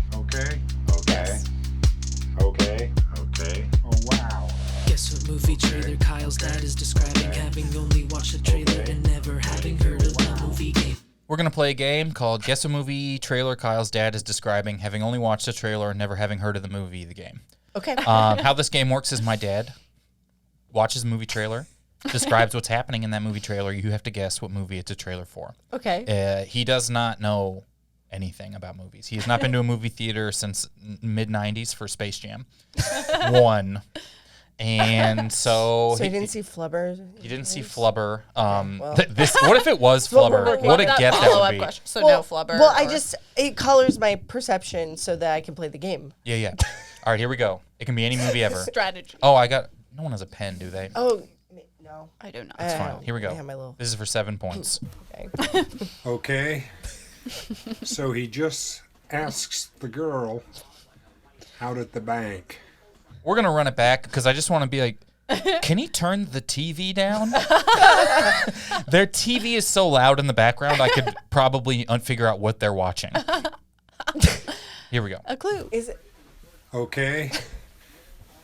Okay. Oh, wow. Guess movie trailer Kyle's dad is describing, having only watched the trailer and never having heard of the movie game. We're going to play a game called Guess a Movie Trailer Kyle's Dad is Describing, having only watched the trailer and never having heard of the movie, the game. Okay. How this game works is my dad watches a movie trailer, describes what's happening in that movie trailer. You have to guess what movie it's a trailer for. Okay. He does not know anything about movies. He has not been to a movie theater since mid-90s for Space Jam 1. And so he didn't see Flubber. He didn't see Flubber. well. What if it was Flubber? What a get that would be. Question. So no Flubber. Well, it colors my perception so that I can play the game. Yeah. All right, here we go. It can be any movie ever. Strategy. Oh, no one has a pen, do they? Oh, no. I do not. That's fine. Here we I go. have my little... This is for 7 points. Okay. Okay. So he just asks the girl out at the bank. We're going to run it back because I just want to be like, can he turn the TV down? Their TV is so loud in the background, I could probably figure out what they're watching. Here we go. A clue. Is it... Okay.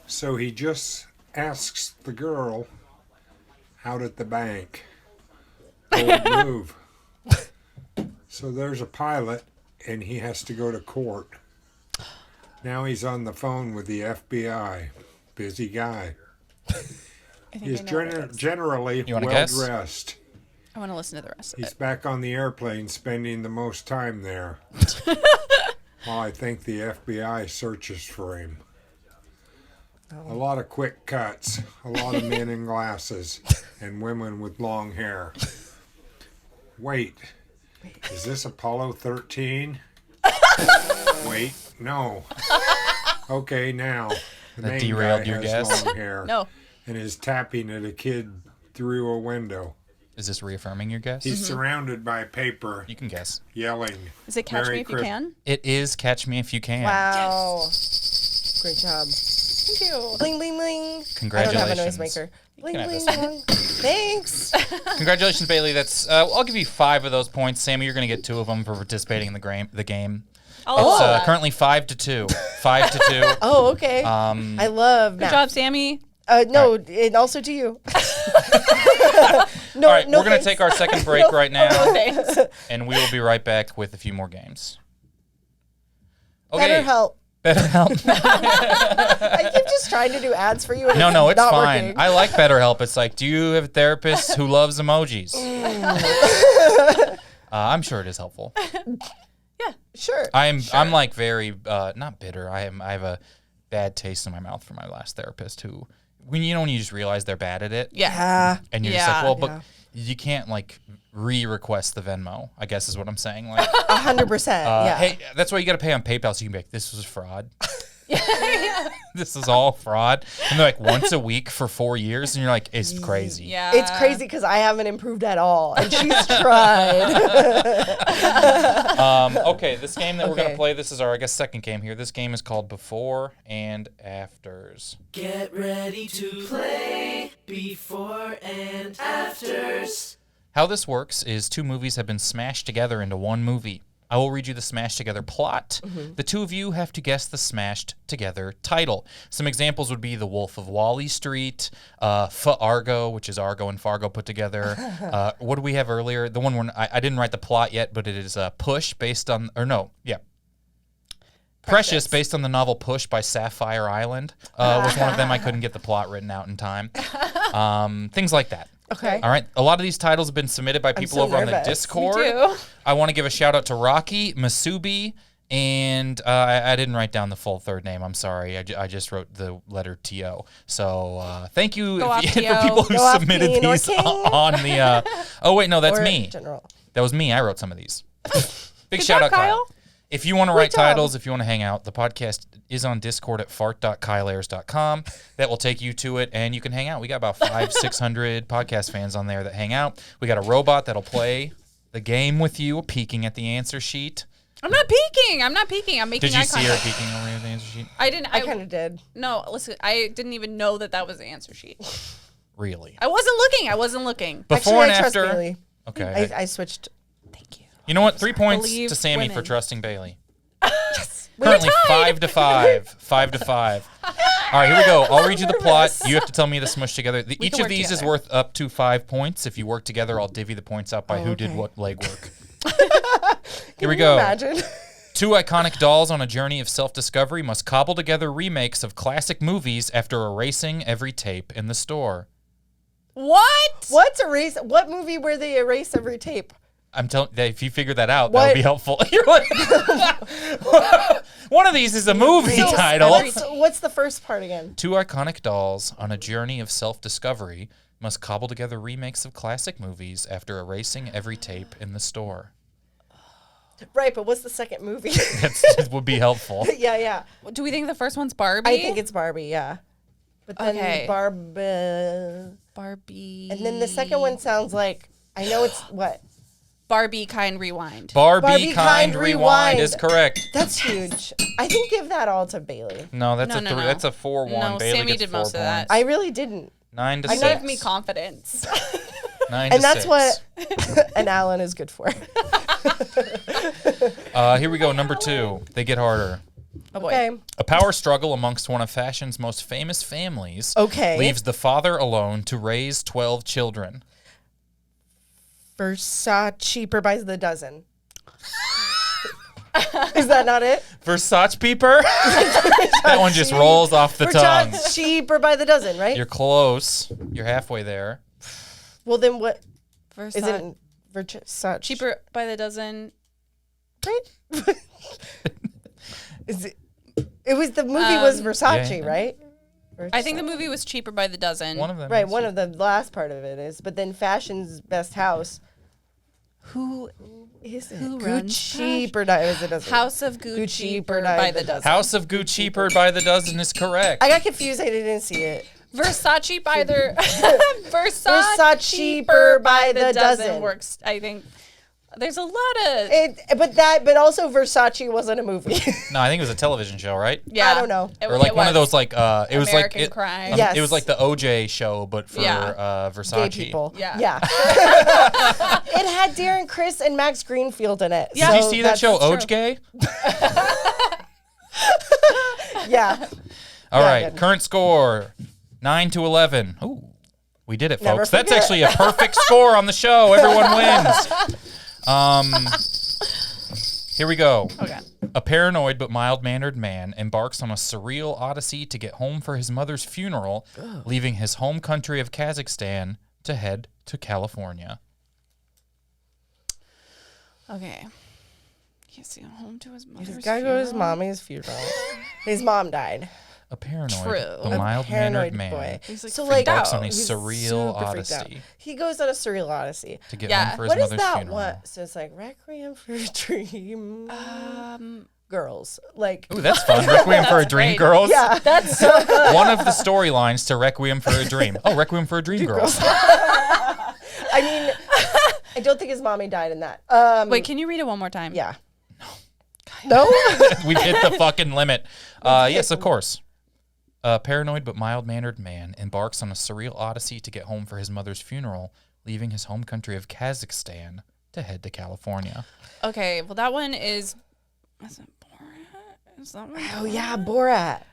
So he just asks the girl out at the bank. Bold move. So there's a pilot, and he has to go to court. Now he's on the phone with the FBI. Busy guy. He's generally You wanna well guess? dressed. I want to listen to the rest of He's it. back on the airplane, spending the most time there. While I think the FBI searches for him. A lot of quick cuts, a lot of men in glasses, and women with long hair. Wait, is this Apollo 13? Wait, no. Okay, now. The That main derailed guy your has guess? long hair No. and is tapping at a kid through a window. Is this reaffirming your guess? He's surrounded by paper, You can guess. yelling. Is it Catch Merry Me If You Christ- Can? It is Catch Me If You Can. Wow. Great job. Thank you. Bling, bling, bling. Congratulations. I don't have a noisemaker. Bling, can have bling, this. bling. Thanks. Congratulations, Bailey. That's I'll give you 5 of those points. Sammy, you're going to get 2 of them for participating in the game. Oh, It's currently 5-2. 5-2. Oh, okay. I love good math. job, Sammy. No, and also to you. No, All right, no we're going to thanks. take our second break right now, Thanks. and we will be right back with a few more games. Okay. Better help. BetterHelp. I keep just trying to do ads for you. And No, it's not fine. working. I like BetterHelp. It's like, do you have a therapist who loves emojis? I'm sure it is helpful. Sure. I'm like very not bitter. I have a bad taste in my mouth from my last therapist who when you just realize they're bad at it Yeah. and you're just like, Yeah. well, but you can't like re-request the Venmo, I guess is what I'm saying. Like 100%. Yeah. hey, that's why you got to pay on PayPal so you can be like, this was fraud. This is all fraud. And they're like once a week for 4 years and you're like, it's crazy. Yeah. It's crazy because I haven't improved at all, and she's tried. Okay, this game that we're going to Okay. play, this is our, I guess, second game here. This game is called Before and Afters. Get ready to play before and afters. How this works is 2 movies have been smashed together into one movie. I will read you the smashed together plot. The 2 of you have to guess the smashed together title. Some examples would be The Wolf of Wall Street, Fargo, which is Argo and Fargo put together. What did we have earlier? The one where I didn't write the plot yet, but it is Push based on, or no, yeah. Precious, based on the novel Push by Sapphire Island, was one of them. I couldn't get the plot written out in time. Things like that. Okay. All right. A lot of these titles have been submitted by people so over on the nervous. Discord. Me too. I want to give a shout out to Rocky, Masubi, and I didn't write down the full third name. I'm sorry. I just wrote the letter T-O. So thank you Go off, for T.O. people who Go off, submitted King or these King. on the. Oh, wait. No, that's Or me. General. That was me. I wrote some of these. Big Good shout job, out, Kyle. Kyle. If you want to write job. titles, if you want to hang out, the podcast is on Discord at fart.kyleayers.com. That will take you to it, and you can hang out. We got about 500-600 podcast fans on there that hang out. We got a robot that'll play the game with you, peeking at the answer sheet. I'm not peeking. I'm making Did you eye see her contact. peeking over the answer sheet? I didn't. I kind of did. No, listen. I didn't even know that was the answer sheet. Really? I wasn't looking. Before Actually, and I trust after. Bailey. Okay. I switched. Thank you. You know what? 3 points Believe to Sammy for women. trusting Bailey. Currently 5-5. 5-5. All right, here we go. I'll read you the plot. You have to tell me the smush together. Each can of work these is together. worth up to 5 points. If you work together, I'll divvy the points out by who did what legwork. Here we go. Imagine. 2 iconic dolls on a journey of self-discovery must cobble together remakes of classic movies after erasing every tape in the store. What? What movie where they erase every tape? I'm telling you, if you figure that out, that would be helpful. You're like, one of these is a movie title. What's the first part again? 2 iconic dolls on a journey of self-discovery must cobble together remakes of classic movies after erasing every tape in the store. Right, but what's the second movie? That would be helpful. Yeah. Do we think the first one's Barbie? I think it's Barbie, yeah. But then Okay. Barbie. And then the second one sounds like, I know it's what? Barbie Kind Rewind. Barbie Kind Rewind is correct. That's huge. I think give that all to Bailey. No, that's No. That's a 4-1. No, Bailey Sammy gets did 4 most of that. points. I really didn't. 9-6. You gave me confidence. 9-6. And that's what an Allen is good for. Here we go. Number 2. They get harder. Oh boy. Okay. A power struggle amongst one of fashion's most famous families Okay. leaves the father alone to raise 12 children. Versace cheaper by the dozen. Is that not it? Versace peeper? That one just rolls off the tongue. Versace cheaper by the dozen, right? You're close. You're halfway there. Well, then what? Versace. Is it Versace? Cheaper by the dozen. Right? Is it? It was the movie was Versace, yeah. right? I think the movie was Cheaper by the Dozen. One of them. Right, is- one of the last part of it is, but then Fashion's Best House. Who is it? Who runs Gucci per dozen. House of Gucci by the Dozen. House of Gucci per by the dozen is correct. I got confused. I didn't see it. Versace by the Versace per by the dozen works. I think there's a lot of But also Versace wasn't a movie. No, I think it was a television show, right? yeah. I don't know. Or like one of those like it was like American Crime. Yes. it was like the OJ show, but for Yeah. Versace. Gay people. Yeah. It had Darren Criss and Max Greenfield in it. Yeah. Did you so see that show, that's OJ? true. Yeah. All Yeah, right, good. current score 9-11. Ooh, we did it, Never folks. That's forget. actually a perfect score on the show. Everyone wins. Here we go. Okay. A paranoid but mild-mannered man embarks on a surreal odyssey to get home for his mother's funeral, leaving his home country of Kazakhstan to head to California. Okay. He's going home to his mother's He's got to go to his funeral. mommy's funeral. His mom died. A paranoid True. but A mild-mannered Paranoid man boy. He's like So freaked like embarks out. on a he's surreal super freaked out. odyssey He goes on a surreal odyssey. to get Yeah. home for his What is mother's that funeral. one? So it's like Requiem for a Dream. Um, Girls. Like, Ooh, that's fun. Requiem for a Dream, great. girls. yeah. that's so good. One of the storylines to Requiem for a Dream. Oh, Requiem for a Dream, girls. I mean, I don't think his mommy died in that. Wait, can you read it one more time? Yeah. No? We've hit the fucking limit. Yes, of course. A paranoid but mild-mannered man embarks on a surreal odyssey to get home for his mother's funeral, leaving his home country of Kazakhstan to head to California. Okay, well, that one is it Borat? Is that one? Oh, yeah, Borat.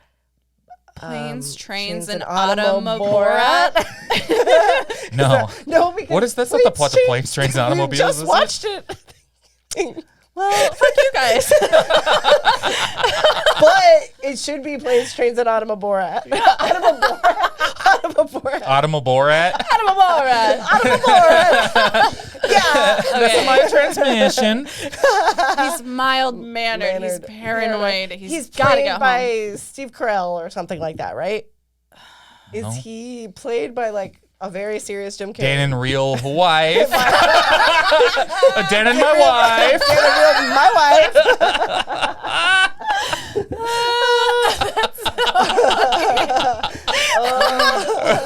Planes, trains, and Automoborat. automoborat. No. No, because What is this? Not the plot of Planes, Trains, and Automobiles, We just is it? watched it. Well, fuck you guys. But it should be Planes, Trains, and Automoborat. Automoborat. Automoborat? Automoborat. Automoborat. Yeah. That's my transmission. He's mild-mannered. He's paranoid. He's got to played get by home. Steve Carell or something like that, right? Is No. he played by like a very serious Jim Carrey? Dan and real wife. Dan and my wife. Dan and real my wife.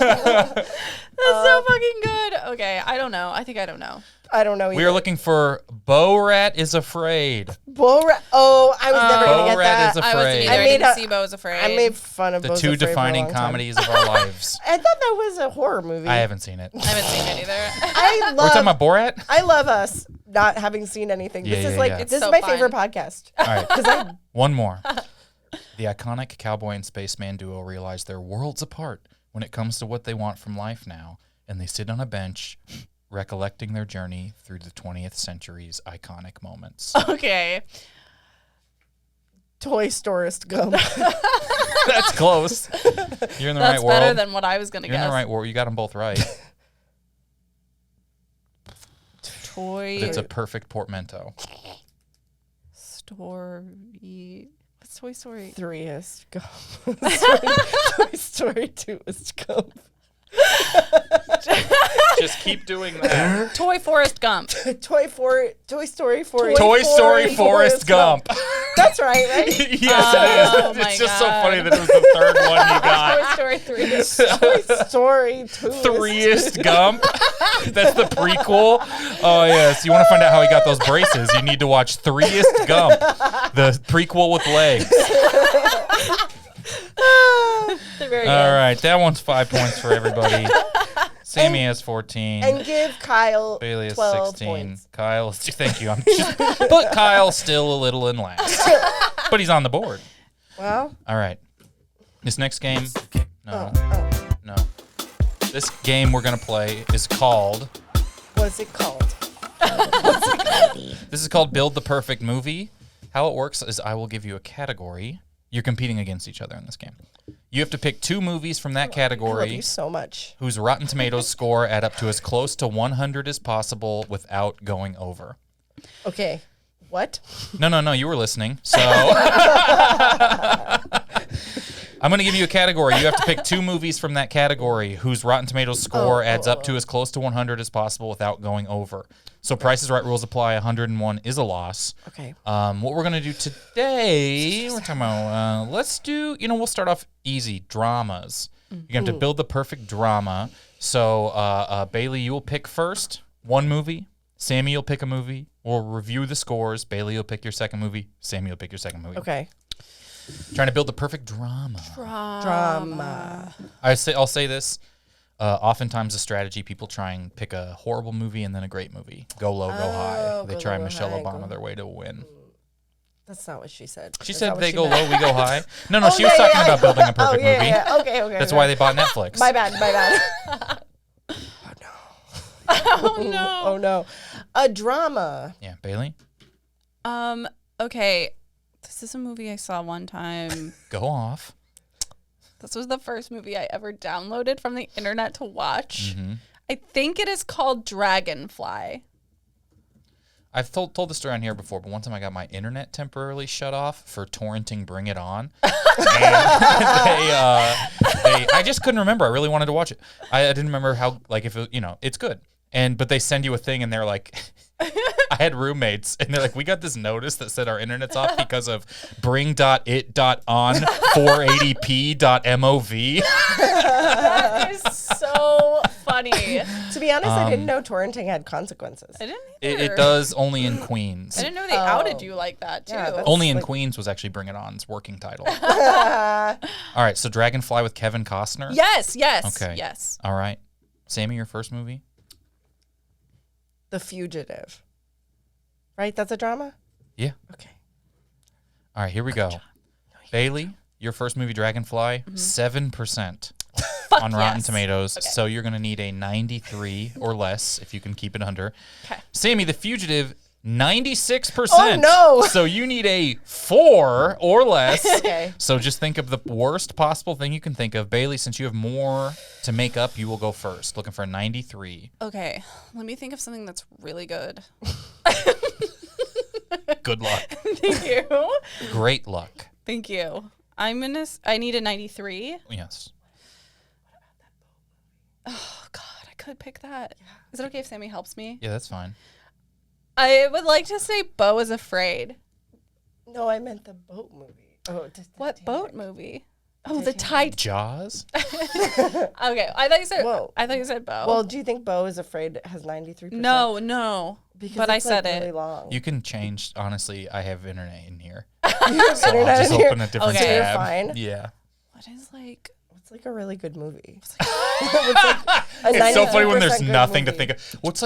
That's so fucking good. Okay, I don't know. I think I don't know. I don't know. We are looking for Borat is Afraid. Borat. Oh, I was never gonna get Borat that. is I wasn't Afraid. either. I I made didn't a- see Bo was afraid. I made fun of The Bo's two Afraid for a defining long time. comedies of our lives. I thought that was a horror movie. I haven't seen it. I haven't seen it either. I We're talking love. about Borat? I love us. not having seen anything. Yeah, This is yeah, like yeah. this It's is so my fun. favorite podcast. All right. Because I One more. The iconic cowboy and spaceman duo realize they're worlds apart when it comes to what they want from life now, and they sit on a bench recollecting their journey through the 20th century's iconic moments. Okay. Toy Storist Gump. That's close. You're in the That's right better world. than what I was going to You're guess. in the right world. You got them both right. Toy It's a perfect portmanteau. Story. What's Toy Story? 3ist Gump. Toy Story 2ist Gump. Just keep doing that. Toy Forrest Gump. Toy Story 4. Toy Story Forrest Gump. That's right, right? Yes, it is. Oh, my It's just so God. funny that it was the third one you got. Toy Story 3. Toy Story 2. Threeist Gump. That's the prequel. Oh, yes. You want to find out how he got those braces? You need to watch Threeist Gump, the prequel with legs. They're very All good. right. That one's 5 points for everybody. Sammy has 14. And give Kyle Bailey has 12 16. points. Kyle, thank you. But Kyle's still a little in last. But he's on the board. Well, All right. This next game. No. oh, No. This game we're going to play is called. what's it called? This is called Build the Perfect Movie. How it works is I will give you a category. You're competing against each other in this game. You have to pick 2 movies from that I love category you so much. whose Rotten Tomatoes score add up to as close to 100 as possible without going over. Okay. What? No, you were listening. So I'm going to give you a category. You have to pick 2 movies from that category whose Rotten Tomatoes score adds up to as close to 100 as possible without going over. So Price is Right rules apply. 101 is a loss. Okay. What we're going to do today, we're talking about, let's do, we'll start off easy, dramas. You're going to have to build the perfect drama. So Bailey, you will pick first 1 movie. Sammy, you'll pick a movie. We'll review the scores. Bailey, you'll pick your second movie. Sammy, you'll pick your second movie. Okay. Trying to build the perfect drama. Drama. I'll say this. Oftentimes, a strategy, people try and pick a horrible movie and then a great movie. Go low, go high. They go try low, and go Michelle high, Obama go- their way to a win. That's not what she said. She Is said that what they she go meant? low, we go high. No, Oh, she was talking about building a perfect yeah, movie. Yeah. Okay. That's okay. why they bought Netflix. My bad. Oh, no. Oh no. A drama. Yeah, Bailey, Okay. This is a movie I saw one time. go off. This was the first movie I ever downloaded from the internet to watch. Mm-hmm. I think it is called Dragonfly. I've told the story on here before, but one time I got my internet temporarily shut off for torrenting Bring It On. And I just couldn't remember. I really wanted to watch it. I didn't remember how, if it, it's good. But they send you a thing and they're like, I had roommates and they're like, we got this notice that said our internet's off because of bring.it.on 480p.mov. That is so funny. To be honest, I didn't know torrenting had consequences. I didn't either. It does only in Queens. I didn't know they outed you like that, too. Yeah, that's- Only in like- Queens was actually Bring It On's working title. All right, so Dragonfly with Kevin Costner. Yes. Okay. Yes. All right. Sammy, your first movie? The Fugitive. Right? That's a drama? Yeah. Okay. All right, here we go. Bailey, your first movie, Dragonfly, 7% on Rotten yes. Tomatoes. Okay. So you're going to need a 93 or less if you can keep it under. Okay. Sammy, The Fugitive, 96%. Oh, no. So you need a 4 or less. Okay. So just think of the worst possible thing you can think of. Bailey, since you have more to make up, you will go first. Looking for a 93. Okay. Let me think of something that's really good. Good luck. Thank you. Great luck. Thank you. I need a 93. Yes. Oh, God. I could pick that. Is it okay if Sammy helps me? Yeah, that's fine. I would like to say Beau is Afraid. No, I meant the boat movie. Oh, What boat movie? Oh, the Titanic. Jaws? Okay, I thought you said. Whoa. I thought you said Beau. Well, do you think Beau is Afraid has 93%? no. Because But I it's, said really it. long. You can change. Honestly, I have internet in here. You have So I'll internet just in here? open a different Okay. So you're tab. fine? Yeah. What is like? What's like a really good movie? It's so funny when there's 92% good nothing to movie. think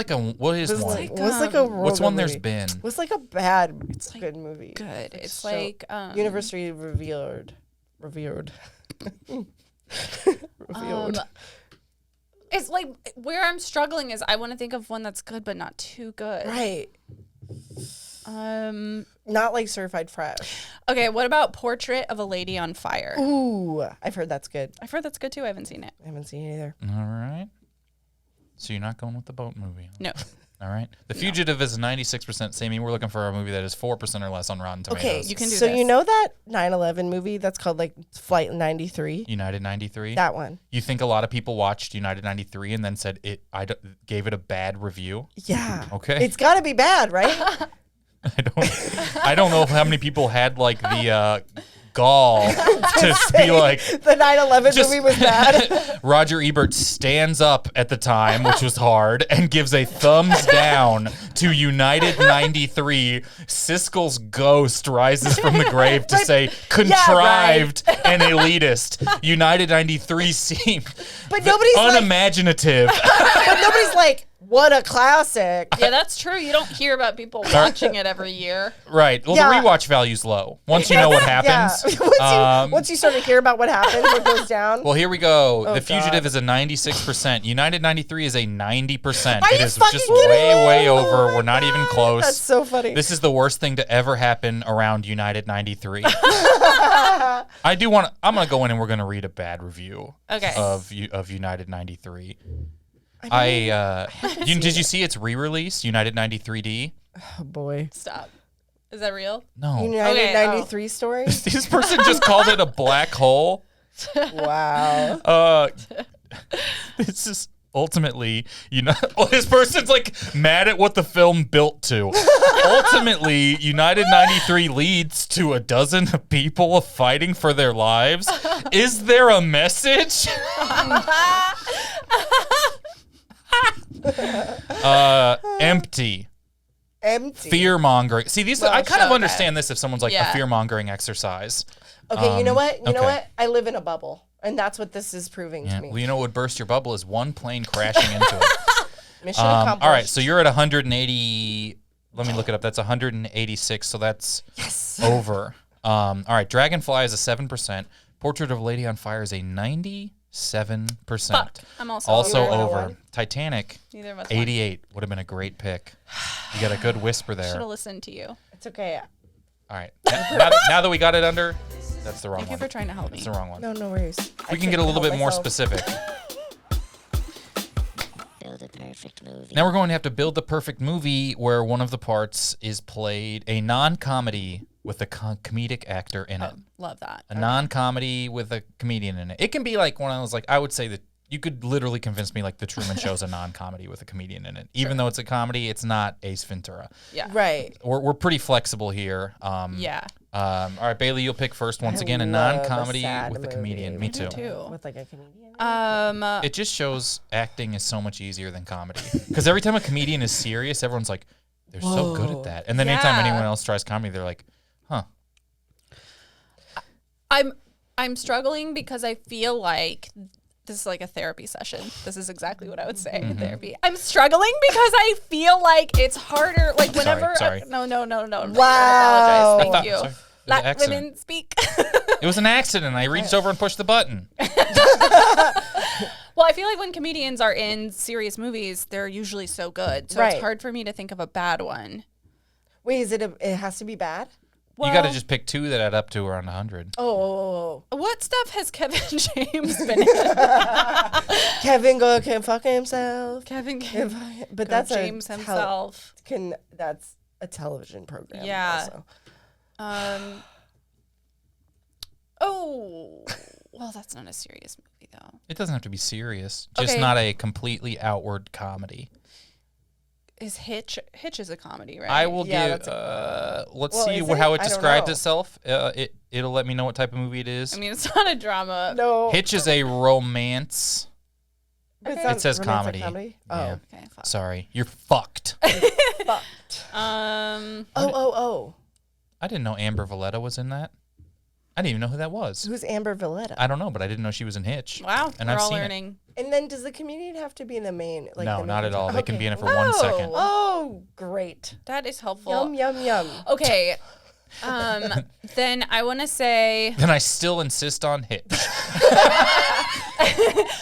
of. What is one? What's like a real What's good one there's movie? been? What's like a bad like good movie? Good. It's So- like University Revealed. Revealed. It's like where I'm struggling is I want to think of one that's good but not too good. Right. Not like Certified Fresh. Okay, what about Portrait of a Lady on Fire? Ooh, I've heard that's good. I've heard that's good too. I haven't seen it. I haven't seen it either. All right. So you're not going with the boat movie? No. All right. The Fugitive is 96%. Sammy, we're looking for a movie that is 4% or less on Rotten Tomatoes. Okay, You can do so this. you know that 9/11 movie that's called like Flight 93? United 93. That one. You think a lot of people watched United 93 and then said gave it a bad review? Yeah. Okay. It's got to be bad, right? I don't know how many people had like the gall to be like, The 9/11 Just- movie was bad. Roger Ebert stands up at the time, which was hard, and gives a thumbs down to United 93. Siskel's ghost rises from the grave to say contrived and elitist. United 93 seemed But nobody's like, unimaginative. but nobody's like, what a classic. Yeah, that's true. You don't hear about people watching it every year. Right. Well, Yeah. the rewatch value's low. Once you know what happens. Once you start to hear about what happens, what goes down. Well, here we go. Oh, The Fugitive God. is a 96%. United 93 is a 90%. Are It you is fucking just kidding way, me? way Oh over. my We're not even God. close. That's so funny. This is the worst thing to ever happen around United 93. I'm going to go in and we're going to read a bad review Okay. of United 93. Did you see its re-release, United 93D? Oh, boy. Stop. Is that real? No. United Okay, 93 story? This person just called it a black hole. Wow. This is ultimately, this person's like mad at what the film built to. Ultimately, United 93 leads to a dozen people fighting for their lives. Is there a message? Empty. Empty. Fear mongering. See, these I kind of okay. understand this if someone's like Yeah. a feer mongering exercise. Okay, you know what? You know okay. what? I live in a bubble. And that's what this is proving Yeah. to me. Well, you know what would burst your bubble is one plane crashing into it. Mission accomplished. All right, so you're at 180. Let me look it up. That's 186, so that's over. All right, Dragonfly is a 7%. Portrait of a Lady on Fire is a 97%. Fuck. I'm also Also over. over. One. Titanic, Neither of us 88 would have been a great pick. You got a good whisper should there. have listened to you. It's okay. All right, now that we got it under, that's the wrong Thank you one. for trying to help me. That's the wrong one. No worries. We can get a little bit more specific. Build a perfect movie. Now we're going to have to build the perfect movie where one of the parts is played a non-comedy with a comedic actor in it. Love that. A non-comedy with a comedian in it. It can be like one of those, like, I would say that you could literally convince me like The Truman Show's a non-comedy with a comedian in it. Even though it's a comedy, it's not Ace Ventura. Yeah. Right. We're pretty flexible here. Yeah. All right, Bailey, you'll pick first once I again. A love a non-comedy sad with a movie. comedian. Me too. Too. With like a comedian. It just shows acting is so much easier than comedy. Because every time a comedian is serious, everyone's like, they're so good at that. And then anytime Yeah. anyone else tries comedy, they're like, huh. I'm struggling because I feel like this is like a therapy session. This is exactly what I would say in therapy. I'm struggling because I feel like it's harder. Like whenever. Sorry. No. Wow. I apologize. Thank you. Sorry. It was an Let accident. women speak. It was an accident. I reached over and pushed the button. Well, I feel like when comedians are in serious movies, they're usually so good. So Right. it's hard for me to think of a bad one. Wait, is it it has to be bad? You got to just pick two that add up to around 100. Oh. What stuff has Kevin James been in? Kevin can fuck himself. Kevin But that's James himself. That's a television program. Yeah. Also. Oh, well, that's not a serious movie though. It doesn't have to be serious. Just Okay. not a completely outward comedy. Is Hitch is a comedy, right? I will Yeah, give. that's Let's Well, see is how it? it I don't describes know. itself. It'll let me know what type of movie it is. I mean, it's not a drama. No. Hitch is a romance. But it's Okay. not It says romantic comedy. Oh. Yeah. Okay, fuck. Sorry, you're fucked. Fucked. Um, Oh. I didn't know Amber Valletta was in that. I didn't even know who that was. Who's Amber Valletta? I don't know, but I didn't know she was in Hitch. Wow, And we're I've all seen it. learning. And then does the comedian have to be the main? Like No, the not main at all. They can Okay. be in it for 1 second. Oh, great. That is helpful. Yum, yum, yum. Okay. Then I want to say Then I still insist on Hitch.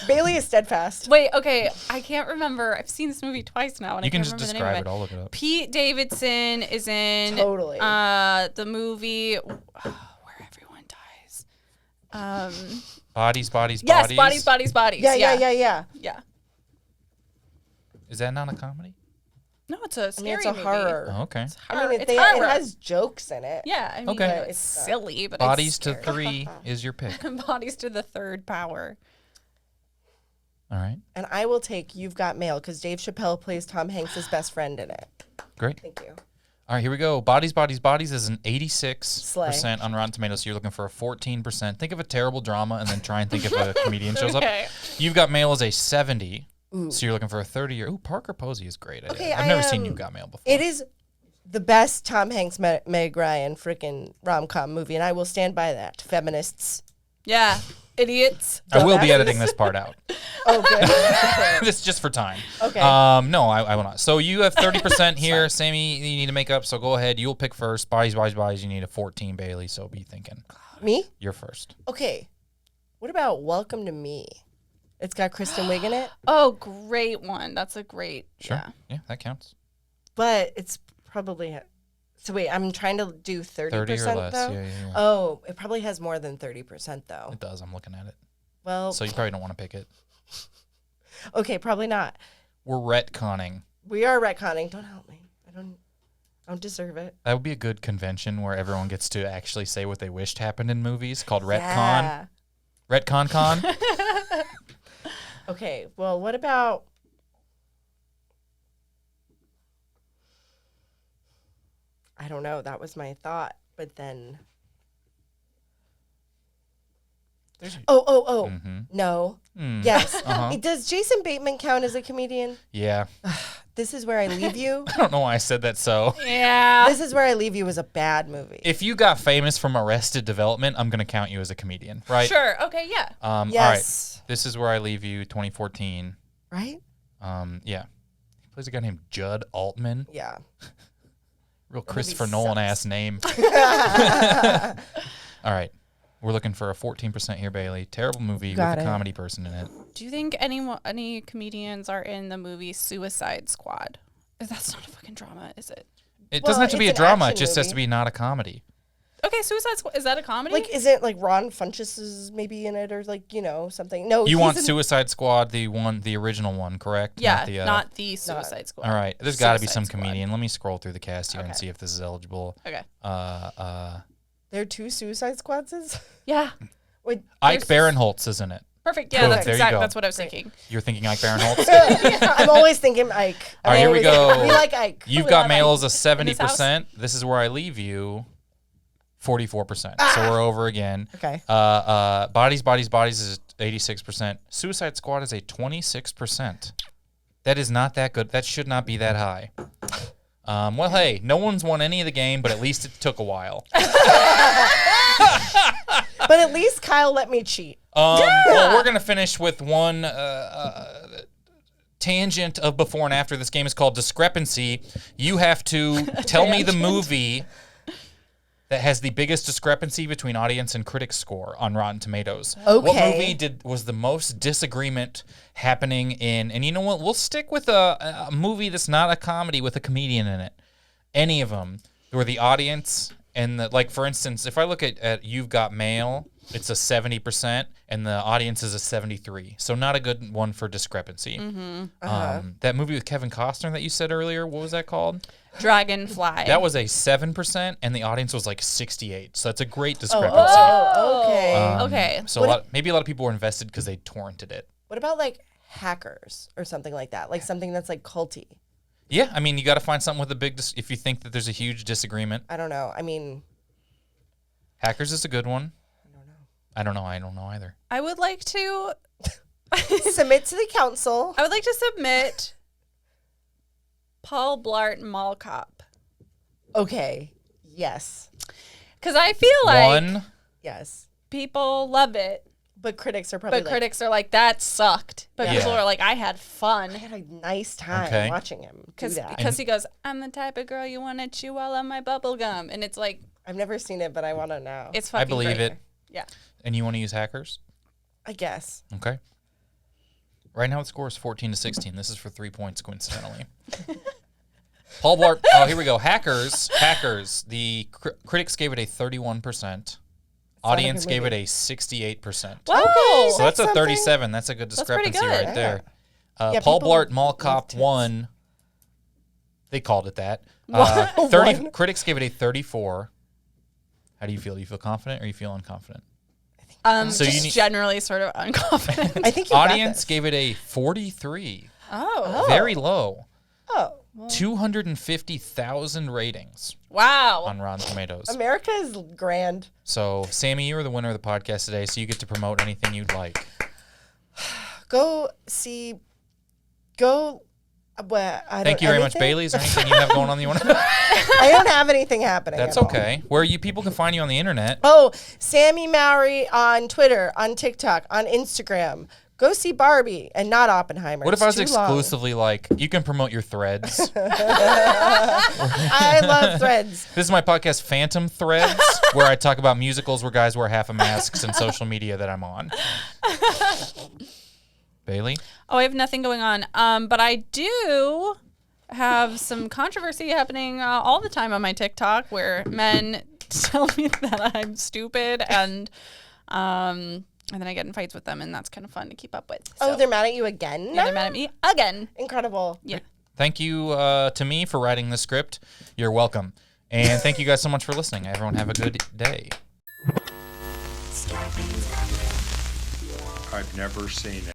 Bailey is steadfast. wait, okay, I can't remember. I've seen this movie twice now and You I can can't just remember the name describe it. of I'll look it up. Pete Davidson is in Totally. the movie where everyone dies. Bodies. Yes, Bodies. Yeah. Is that not a comedy? No, it's a I mean, scary it's a movie. horror. Oh, okay. It's I horror. mean, It's it horror. has jokes in it. Yeah, I mean, Okay. it's silly, but Bodies it's to scary. 3 is your pick. Bodies to the third power. All right. And I will take You've Got Mail because Dave Chappelle plays Tom Hanks' best friend in it. Great. Thank you. All right, here we go. Bodies is an 86% on Rotten Tomatoes. So you're looking for a 14%. Think of a terrible drama and then try and think if a comedian shows Okay. up. You've Got Mail is a 70. So you're looking for a 30. Ooh, Parker Posey is great. Okay, I've never seen You've Got Mail before. It is the best Tom Hanks, Meg Ryan freaking rom-com movie, and I will stand by that. Feminists. Yeah, idiots. I will be editing this part out. Oh, good. This is just for time. Okay. No, I will not. So you have 30% here. Sammy, you need to make up. So go ahead. You'll pick first. Bodies. You need a 14, Bailey. So be thinking. Me? You're first. Okay. What about Welcome to Me? It's got Kristen Wiig in it, Oh, great one. That's a great. Sure. Yeah. Yeah, that counts. but it's probably... So wait, I'm trying to do 30%, 30 or less. though? Yeah. Oh, it probably has more than 30%, though. It does. I'm looking at it. Well, So you probably don't want to pick it. okay, probably not. We're retconning. We are retconning. Don't help me. I don't deserve it. That would be a good convention where everyone gets to actually say what they wished happened in movies called retcon. Yeah. Retcon con. Okay, well, what about... I don't know. That was my thought. But then... Oh. No. Yes. Does Jason Bateman count as a comedian? Yeah. This Is Where I Leave You. I don't know why I said that so. Yeah. This Is Where I Leave You was a bad movie. If you got famous from Arrested Development, I'm going to count you as a comedian, right? Sure. Okay. Yeah. All right. Yes. This Is Where I Leave You, 2014. Right? Yeah. He plays a guy named Judd Altman. Yeah. Real Christopher Nolan ass name. All right. We're looking for a 14% here, Bailey. Terrible movie Got with it. a comedy person in it. Do you think any comedians are in the movie Suicide Squad? That's not a fucking drama, is it? It Well, doesn't have to be a it's an drama. It action just has movie. to be not a comedy. Okay, Suicide Squad. Is that a comedy? Like, is it like Ron Funches is maybe in it or like, something? No. You he's want in- Suicide Squad, the original one, correct? yeah, not the Suicide Squad. All right. There's got to be Suicide some Squad. comedian. Let me scroll through the cast here and Okay. see if this is eligible. Okay. There are 2 Suicide Squads? Yeah. Wait, Ike Barinholtz is in it. Perfect. Yeah, Cool. that's There you exactly go. that's what I was thinking. You're thinking Ike Barinholtz? I'm always thinking Ike. All right, here we go. We like Ike. You've We Got love Mail Ike is a in this house. 70%. This Is Where I Leave You, 44%. So we're over again. Okay. Bodies is 86%. Suicide Squad is a 26%. That is not that good. That should not be that high. Well, hey, no one's won any of the game, but at least it took a while. But at least Kyle let me cheat. Well, we're going to finish with one tangent of before and after. This game is called Discrepancy. You have to tell me the movie that has the biggest discrepancy between audience and critic score on Rotten Tomatoes. Okay. What movie was the most disagreement happening in? And you know what? We'll stick with a movie that's not a comedy with a comedian in it. Any of them where the audience and like, for instance, if I look at You've Got Mail, it's a 70% and the audience is a 73. So not a good one for discrepancy. That movie with Kevin Costner that you said earlier, what was that called? Dragonfly. That was a 7% and the audience was like 68. So that's a great discrepancy. Okay. Okay. So maybe a lot of people were invested because they torrented it. What about like Hackers or something like that? Like something that's like culty. Yeah, I mean, you got to find something with a big if you think that there's a huge disagreement. I don't know. I mean, Hackers is a good one. I don't know either. I would like to submit to the council. I would like to submit Paul Blart Mall Cop. Okay. Yes. Because I feel like One Yes. People love it, But critics are probably but critics are like, that sucked. But Yeah. people are like, I had fun. I had a nice time Okay. watching him do that. Because he goes, I'm the type of girl you want to chew all on my bubble gum. And it's like, I've never seen it, but I want to know. it's fucking I believe great. it. Yeah. And you want to use hackers? I guess. Okay. Right now, the score is 14-16. This is for 3 points, coincidentally. Paul Blart. Oh, here we go. Hackers. The critics gave it a 31%. Audience good gave it movie. a 68%. Whoa. So that's a something. 37. That's a good pretty discrepancy good. right there. Yeah, Paul people Blart Mall Cop tits. won. They called it that. What? 30 One? critics gave it a 34. How do you feel? Do you feel confident or you feel unconfident? So you just need- generally sort of unconfident. I think you got Audience this. gave it a 43. Oh. Very low. Oh, 250,000 ratings Wow. on Rotten Tomatoes. America is grand. So, Sammy, you are the winner of the podcast today, so you get to promote anything you'd like. Go see. Go. Well, Thank you very much, Bailey. Is there anything you have going on that you want to I don't have anything happening. That's at all. okay. Where you people can find you on the internet. Oh, Sammy Mowrey on Twitter, on TikTok, on Instagram. Go see Barbie and not Oppenheimer. What if I was It's too long. exclusively like, you can promote your threads? I love threads. This is my podcast, Phantom Threads, where I talk about musicals where guys wear half a masks and social media that I'm on. Bailey? Oh, I have nothing going on. But I do have some controversy happening all the time on my TikTok where men tell me that I'm stupid and then I get in fights with them, and that's kind of fun to keep up with. Oh, So, they're mad at you again? yeah, they're mad at me again. Incredible. Yeah. Thank you to me for writing the script. You're welcome. And thank you guys so much for listening. Everyone have a good day. I've never seen it.